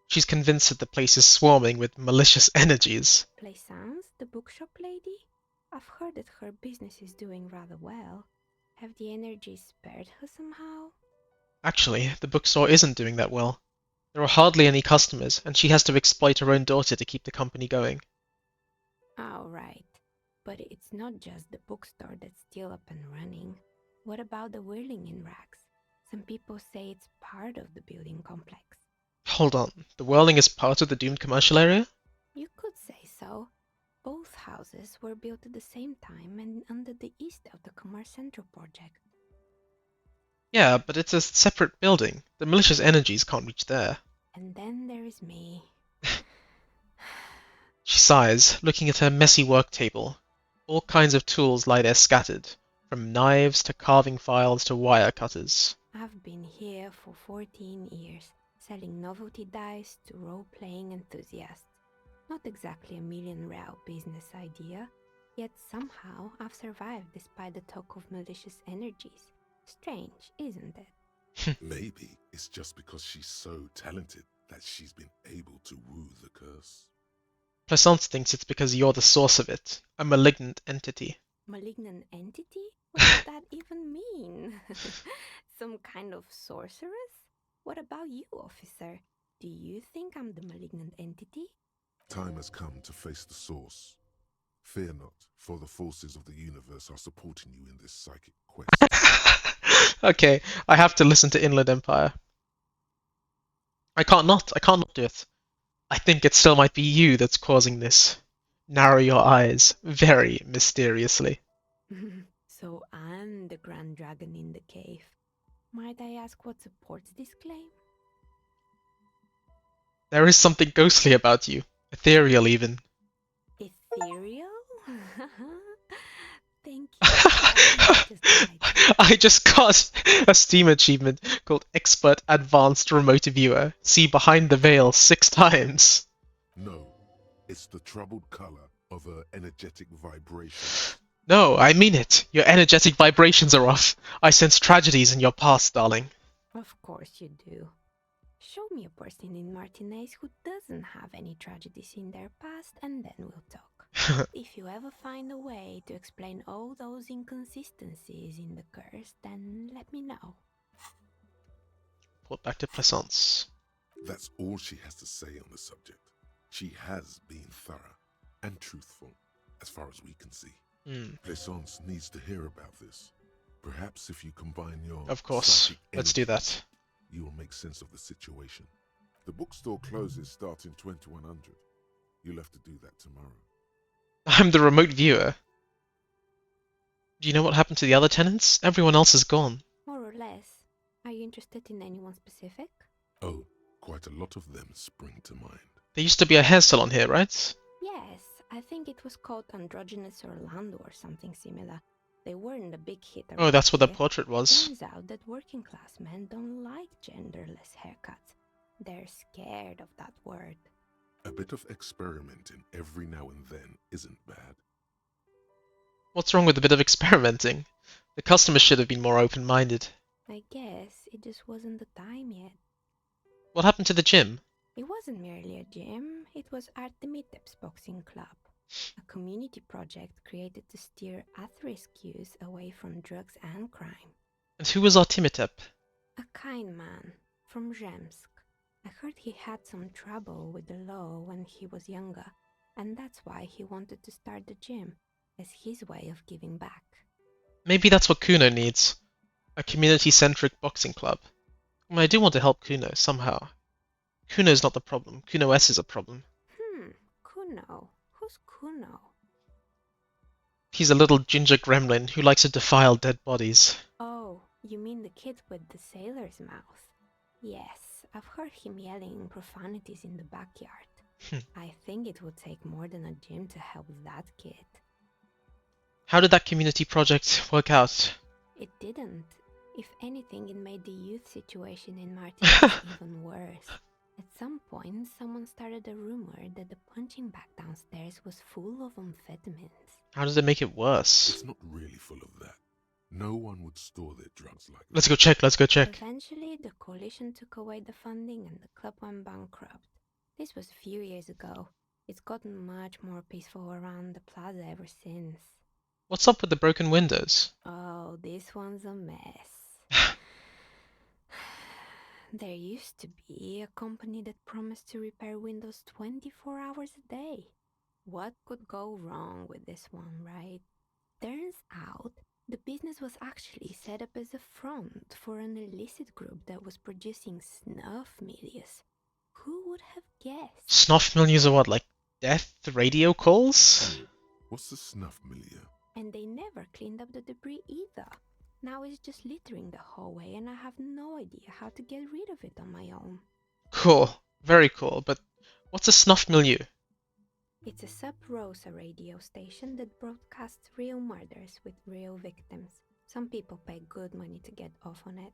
She's convinced that the place is swarming with malicious energies. Plaisance, the bookshop lady? I've heard that her business is doing rather well. Have the energies spared her somehow? Actually, the bookstore isn't doing that well. There are hardly any customers, and she has to exploit her own daughter to keep the company going. Oh, right. But it's not just the bookstore that's still up and running. What about the whirling in rags? Some people say it's part of the building complex. Hold on, the whirling is part of the doomed commercial area? You could say so. Both houses were built at the same time and under the East of the Commerce Central project. Yeah, but it's a separate building. The malicious energies can't reach there. And then there is me. She sighs, looking at her messy work table. All kinds of tools lie there scattered, from knives to carving files to wire cutters. I've been here for 14 years, selling novelty dice to role-playing enthusiasts. Not exactly a million-real business idea. Yet somehow I've survived despite the talk of malicious energies. Strange, isn't it? Maybe it's just because she's so talented that she's been able to woo the curse. Plaisance thinks it's because you're the source of it, a malignant entity. Malignant entity? What does that even mean? Some kind of sorceress? What about you, officer? Do you think I'm the malignant entity? Time has come to face the source. Fear not, for the forces of the universe are supporting you in this psychic quest. Okay, I have to listen to Inland Empire. I can't not. I can't not do it. I think it still might be you that's causing this. Narrow your eyes very mysteriously. So I'm the grand dragon in the cave. Might I ask what supports this claim? There is something ghostly about you, ethereal even. Ethereal? Thank you. I think I just like it. I just got a Steam achievement called Expert Advanced Remote Viewer. See behind the veil 6 times. No, it's the troubled color of her energetic vibration. No, I mean it. Your energetic vibrations are off. I sense tragedies in your past, darling. Of course you do. Show me a person in Martinez who doesn't have any tragedies in their past, and then we'll talk. If you ever find a way to explain all those inconsistencies in the curse, then let me know. Port back to Plaisance. That's all she has to say on the subject. She has been thorough and truthful, as far as we can see. Plaisance needs to hear about this. Perhaps if you combine your Of course. psychic Let's do energies, that. you will make sense of the situation. The bookstore closes starting 2100. You'll have to do that tomorrow. I'm the remote viewer. Do you know what happened to the other tenants? Everyone else is gone. More or less. Are you interested in anyone specific? Oh, quite a lot of them spring to mind. There used to be a hair salon here, right? Yes, I think it was called Androgynous Orlando or something similar. They weren't a big hit around Oh, that's what the here. portrait was. Turns out that working class men don't like genderless haircuts. They're scared of that word. A bit of experimenting every now and then isn't bad. What's wrong with a bit of experimenting? The customers should have been more open-minded. I guess it just wasn't the time yet. What happened to the gym? It wasn't merely a gym, it was Artemitep's boxing club. A community project created to steer at-risk youth away from drugs and crime. And who was Artemitep? A kind man from Zemsk. I heard he had some trouble with the law when he was younger, and that's why he wanted to start the gym, as his way of giving back. Maybe that's what Kuno needs. A community-centric boxing club. I mean, I do want to help Kuno, somehow. Kuno's not the problem. Kuno S is a problem. Kuno? Who's Kuno? He's a little ginger gremlin who likes to defile dead bodies. Oh, you mean the kid with the sailor's mouth? Yes, I've heard him yelling profanities in the backyard. I think it would take more than a gym to help that kid. How did that community project work out? It didn't. If anything, it made the youth situation in Martinez even worse. At some point, someone started a rumor that the punching bag downstairs was full of amphetamines. How does it make it worse? It's not really full of that. No one would store their drugs like that. Let's go check, let's go check. Eventually, the coalition took away the funding and the club went bankrupt. This was a few years ago. It's gotten much more peaceful around the plaza ever since. What's up with the broken windows? Oh, this one's a mess. There used to be a company that promised to repair windows 24 hours a day. What could go wrong with this one, right? Turns out, the business was actually set up as a front for an illicit group that was producing snuff milius. Who would have guessed? Snuff menus are what, like death radio calls? What's the snuff milieu? And they never cleaned up the debris either. Now it's just littering the hallway and I have no idea how to get rid of it on my own. Cool, very cool, but what's a snuff milieu? It's a sub-rosa radio station that broadcasts real murders with real victims. Some people pay good money to get off on it.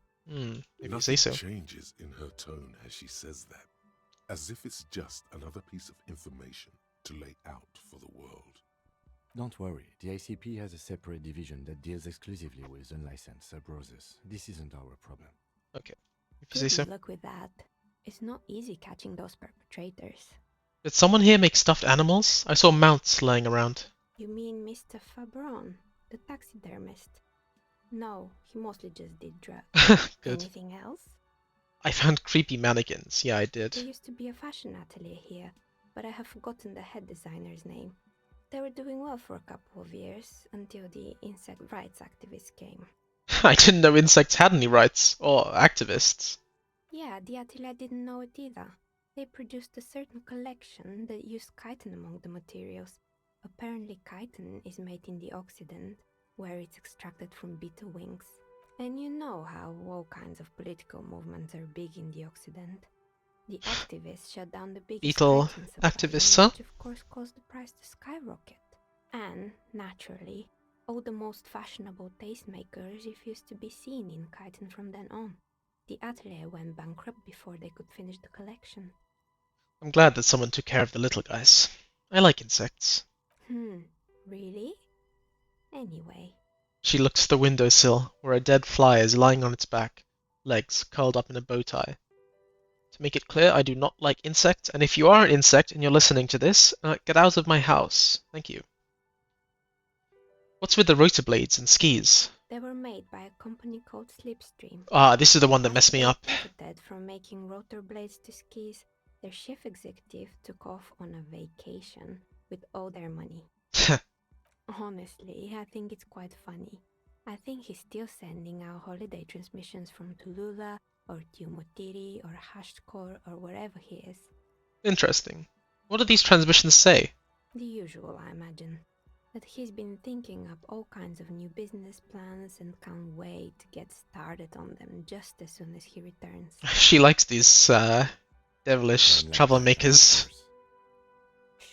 If you say so. Changes in her tone as she says that, as if it's just another piece of information to lay out for the world. Don't worry, the ICP has a separate division that deals exclusively with unlicensed sub-roses. This isn't our problem. Okay, if you say Good so. luck with that. It's not easy catching those perpetrators. Did someone here make stuffed animals? I saw mounts lying around. You mean Mr. Fabron, the taxidermist? No, he mostly just did drugs. Good. Anything else? I found creepy mannequins. Yeah, I There did. used to be a fashion atelier here, but I have forgotten the head designer's name. They were doing well for a couple of years, until the insect rights activists came. I didn't know insects had any rights, or activists. Yeah, the atelier didn't know it either. They produced a certain collection that used chitin among the materials. Apparently chitin is made in the Occident, where it's extracted from beetle wings. And you know how all kinds of political movements are big in the Occident. The activists shut down the biggest Beetle chitin supply, activists, huh? which of course caused the price to skyrocket. And, naturally, all the most fashionable tastemakers refused to be seen in chitin from then on. The atelier went bankrupt before they could finish the collection. I'm glad that someone took care of the little guys. I like insects. Really? Anyway. She looks to the windowsill, where a dead fly is lying on its back, legs curled up in a bow tie. To make it clear, I do not like insects, and if you are an insect and you're listening to this, get out of my house. Thank you. What's with the rotor blades and skis? They were made by a company called Slipstream. Ah, this is the one that After messed me they up. pivoted from making rotor blades to skis, their chief executive took off on a vacation with all their money. Honestly, I think it's quite funny. I think he's still sending out holiday transmissions from Tulula or Tiumotiri or Hashtkor or wherever he is. Interesting. What do these transmissions say? The usual, I imagine. That he's been thinking up all kinds of new business plans and can't wait to get started on them just as soon as he returns. She likes these, devilish Unlike troublemakers. that, of course.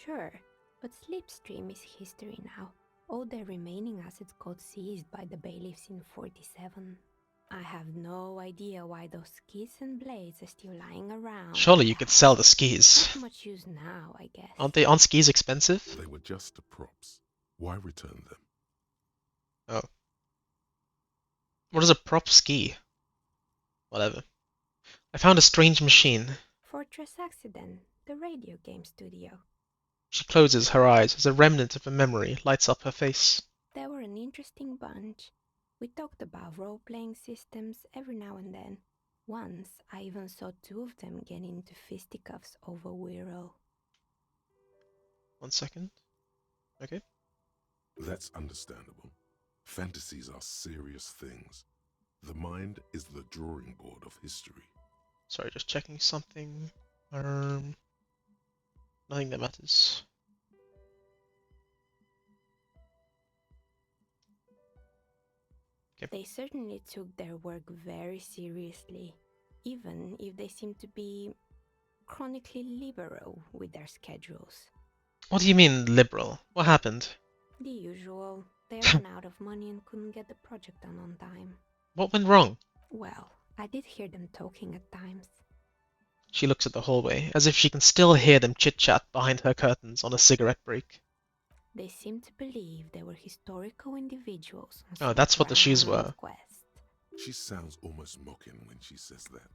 Sure, but Slipstream is history now. All their remaining assets got seized by the bailiffs in 47. I have no idea why those skis and blades are still lying around. Surely you could sell the skis. Not much use now, I guess. Aren't skis expensive? They were just props. Why return them? Oh. What is a prop ski? Whatever. I found a strange machine. Fortress Accident, the radio game studio. She closes her eyes as a remnant of a memory lights up her face. They were an interesting bunch. We talked about role-playing systems every now and then. Once, I even saw two of them get into fisticuffs over Wirral. 1 second. Okay. That's understandable. Fantasies are serious things. The mind is the drawing board of history. Sorry, just checking something. Nothing that matters. Okay. They certainly took their work very seriously, even if they seemed to be chronically liberal with their schedules. What do you mean, liberal? What happened? The usual. They ran out of money and couldn't get the project done on time. What went wrong? Well, I did hear them talking at times. She looks at the hallway, as if she can still hear them chit-chat behind her curtains on a cigarette break. They seemed to believe they were historical individuals on Oh, some that's what the shoes grand were. quest. She sounds almost mocking when she says that.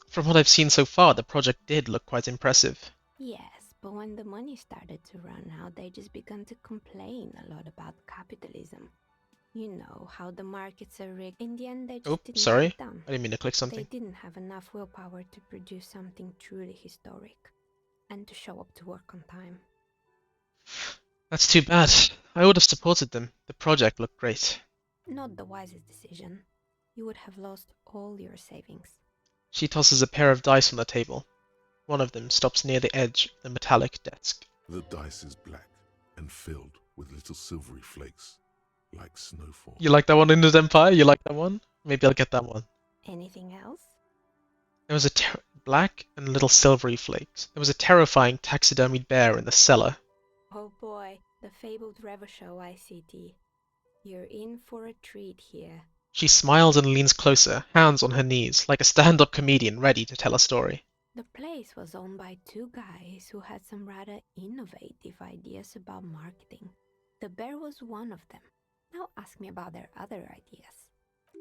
From what I've seen so far, the project did look quite impressive. Yes, but when the money started to run out, they just began to complain a lot about capitalism. You know, how the markets are rigged. In the end, they just Oh, didn't sorry. get it done. I didn't mean to click They something. didn't have enough willpower to produce something truly historic and to show up to work on time. That's too bad. I would have supported them. The project looked great. Not the wisest decision. You would have lost all your savings. She tosses a pair of dice on the table. One of them stops near the edge of the metallic desk. The dice is black and filled with little silvery flakes, like snowfall. You like that one, Inland Empire? You like that one? Maybe I'll get that one. Anything else? There was a black and little silvery flakes. There was a terrifying taxidermied bear in the cellar. Oh boy, the fabled Revershow ICT. You're in for a treat here. She smiles and leans closer, hands on her knees, like a stand-up comedian ready to tell a story. The place was owned by two guys who had some rather innovative ideas about marketing. The bear was one of them. Now ask me about their other ideas.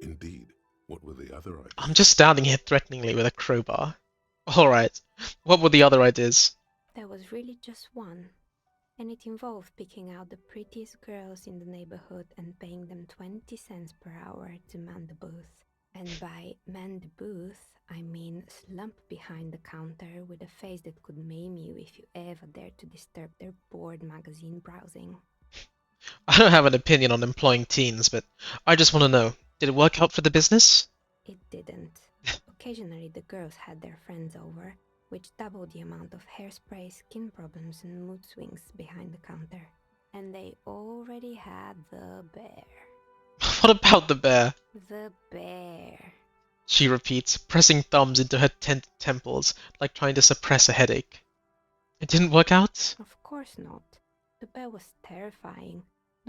Indeed. What were the other ideas? I'm just standing here threateningly with a crowbar. Alright, what were the other ideas? There was really just one, and it involved picking out the prettiest girls in the neighborhood and paying them 20 cents per hour to man the booth. And by man the booth, I mean slump behind the counter with a face that could maim you if you ever dared to disturb their bored magazine browsing. I don't have an opinion on employing teens, but I just want to know, did it work out for the business? It didn't. Occasionally the girls had their friends over, which doubled the amount of hairspray, skin problems, and mood swings behind the counter. And they already had the bear. What about the bear? The bear. She repeats, pressing thumbs into her temples, like trying to suppress a headache. It didn't work out? Of course not. The bear was terrifying.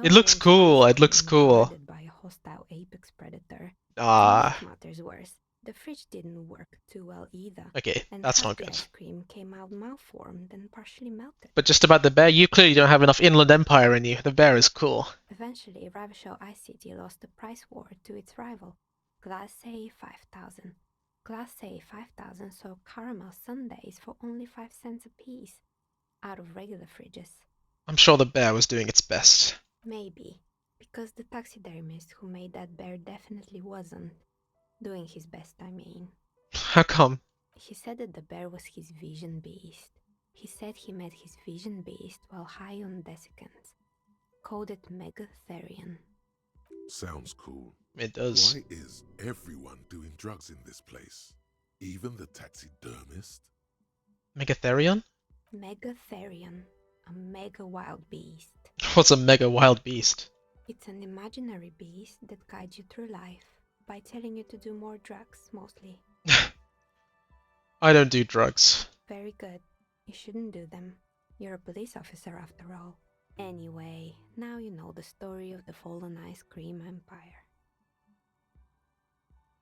It looks orange cool, ice it looks cream cool. guarded by a hostile apex predator. To Ah, make matters worse, the fridge didn't work too well either. okay, And that's half not the good. ice cream came out malformed and partially melted. But just about the bear, you clearly don't have enough Inland Empire in you. The bear is cool. Eventually, Ravenshaw Ice City lost the price war to its rival, Glace 5000. Glace 5000 sold caramel sundaes for only 5 cents a piece, out of regular fridges. I'm sure the bear was doing its best. Maybe, because the taxidermist who made that bear definitely wasn't. Doing his best, I mean. How come? He said that the bear was his vision beast. He said he met his vision beast while high on desiccants. Called it Megatherion. Sounds cool. It does. Why is everyone doing drugs in this place? Even the taxidermist? Megatherion? Megatherion, a mega wild beast. What's a mega wild beast? It's an imaginary beast that guides you through life by telling you to do more drugs, mostly. I don't do drugs. Very good. You shouldn't do them. You're a police officer after all. Anyway, now you know the story of the fallen ice cream empire.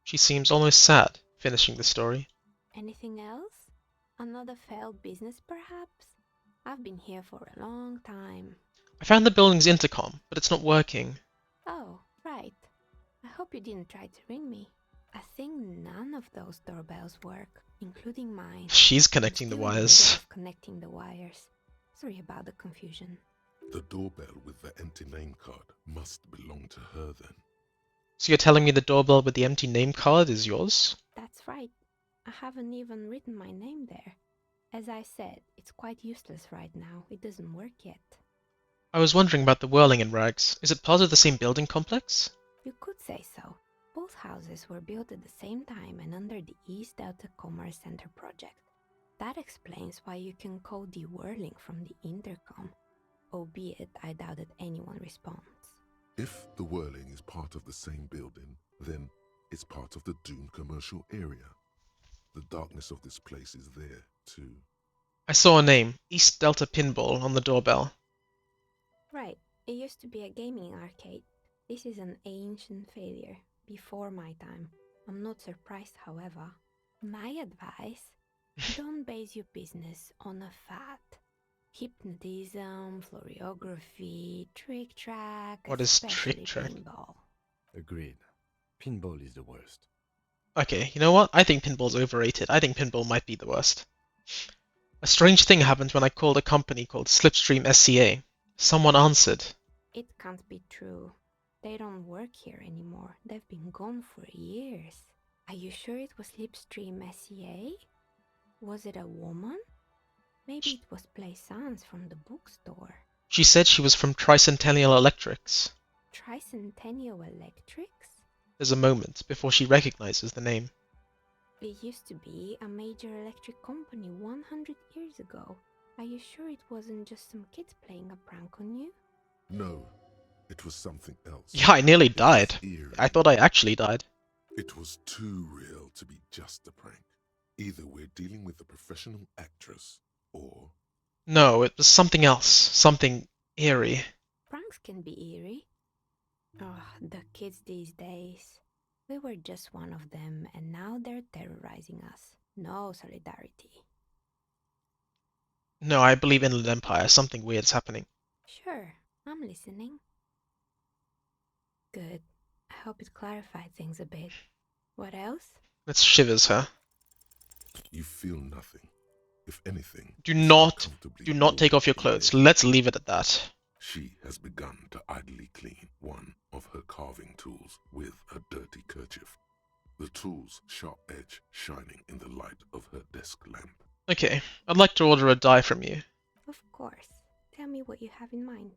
She seems almost sad, finishing the story. Anything else? Another failed business, perhaps? I've been here for a long time. I found the building's intercom, but it's not working. Oh, right. I hope you didn't try to ring me. I think none of those doorbells work, including mine. She's I'm connecting the still in the wires. middle of connecting the wires. Sorry about the confusion. The doorbell with the empty name card must belong to her then. So you're telling me the doorbell with the empty name card is yours? That's right. I haven't even written my name there. As I said, it's quite useless right now. It doesn't work yet. I was wondering about the whirling in rags. Is it part of the same building complex? You could say so. Both houses were built at the same time and under the East Delta Commerce Center project. That explains why you can call the whirling from the intercom, albeit I doubt that anyone responds. If the whirling is part of the same building, then it's part of the Dune commercial area. The darkness of this place is there, too. I saw a name, East Delta Pinball, on the doorbell. Right, it used to be a gaming arcade. This is an ancient failure, before my time. I'm not surprised, however. My advice, don't base your business on a fad. Hypnotism, floriography, trick track, What is especially trick track? pinball. Agreed. Pinball is the worst. Okay, you know what? I think pinball's overrated. I think pinball might be the worst. A strange thing happened when I called a company called Slipstream SCA. Someone answered. It can't be true. They don't work here anymore. They've been gone for years. Are you sure it was Slipstream SCA? Was it a woman? Maybe it was Plaisance from the bookstore. She said she was from Tricentennial Electrics. Tricentennial Electrics? There's a moment before she recognizes the name. It used to be a major electric company 100 years ago. Are you sure it wasn't just some kids playing a prank on you? No, it was something else. Yeah, I nearly It was died. eerie. I thought I actually died. It was too real to be just a prank. Either we're dealing with a professional actress, or... No, it was something else. Something eerie. Pranks can be eerie. Oh, the kids these days. We were just one of them, and now they're terrorizing us. No solidarity. No, I believe Inland Empire. Something weird's happening. Sure, I'm listening. Good. I hope it clarified things a bit. What else? That shivers her. You feel nothing. If anything, Do it's not, uncomfortably do not take warm off your in clothes. here. Let's leave it at that. She has begun to idly clean one of her carving tools with a dirty kerchief. The tool's sharp edge shining in the light of her desk lamp. Okay, I'd like to order a die from you. Of course. Tell me what you have in mind.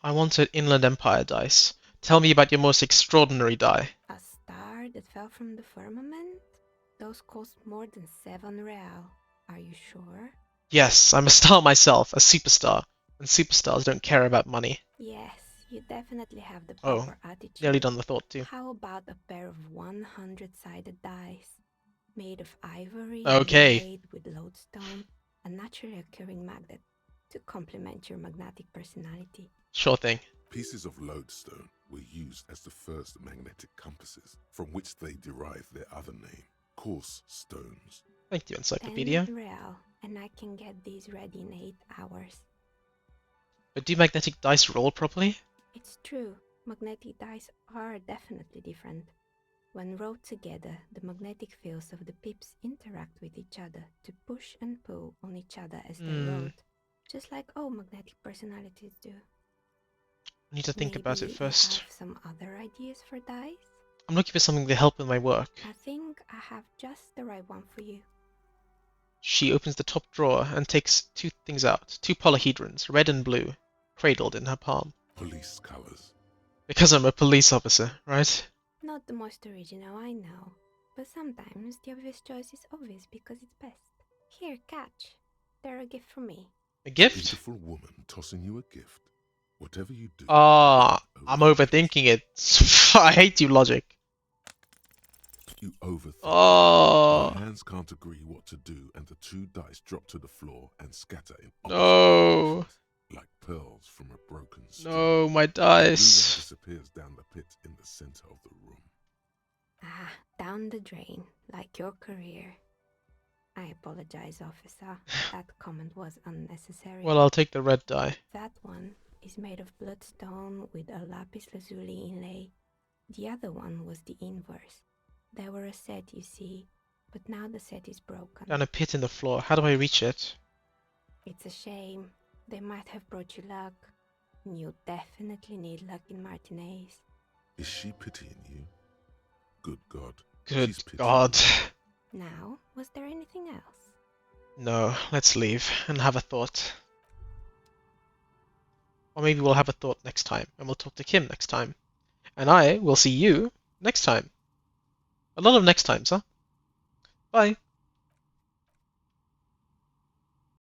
I wanted Inland Empire dice. Tell me about your most extraordinary die. A star that fell from the firmament? Those cost more than 7 real. Are you sure? Yes, I'm a star myself, a superstar. And superstars don't care about money. Yes, you definitely have the Oh, proper attitude. nearly done the thought too. How about a pair of 100-sided dice? Made of ivory Okay. inlaid with lodestone, a naturally occurring magnet to complement your magnetic personality. Sure thing. Pieces of lodestone were used as the first magnetic compasses, from which they derived their other name, coarse stones. Thank you, Encyclopedia. 10 real, and I can get these ready in 8 hours. But do magnetic dice roll properly? It's true, magnetic dice are definitely different. When rolled together, the magnetic fields of the pips interact with each other to push and pull on each other as they roll, just like all magnetic personalities do. I need to think about it Maybe first. you have some other ideas for dice? I'm looking for something to help with my work. I think I have just the right one for you. She opens the top drawer and takes 2 things out. 2 polyhedrons, red and blue, cradled in her palm. Police colors. Because I'm a police officer, right? Not the most original, I know, but sometimes the obvious choice is obvious because it's best. Here, catch. They're a gift from me. A gift? Beautiful woman tossing you a gift. Whatever you do. Ah, don't I'm overthink overthinking it. I hate you, logic. You overthink. Oh, Your hands can't agree what to do, and the 2 dice drop to the floor and scatter in opposite no. directions, like pearls from a broken string. No, my The blue one dice. disappears down the pit in the center of the room. Ah, down the drain, like your career. I apologize, officer. That comment was unnecessary. Well, I'll take the red die. That one is made of bloodstone with a lapis lazuli inlay. The other one was the inverse. They were a set, you see, but now the set is broken. Down a pit in the floor. How do I reach it? It's a shame. They might have brought you luck. You definitely need luck in Martinez. Is she pitying you? Good God. Good She's pitying God. you. Now, was there anything else? No, let's leave and have a thought. Or maybe we'll have a thought next time, and we'll talk to Kim next time. And I will see you next time. A lot of next times, huh? Bye.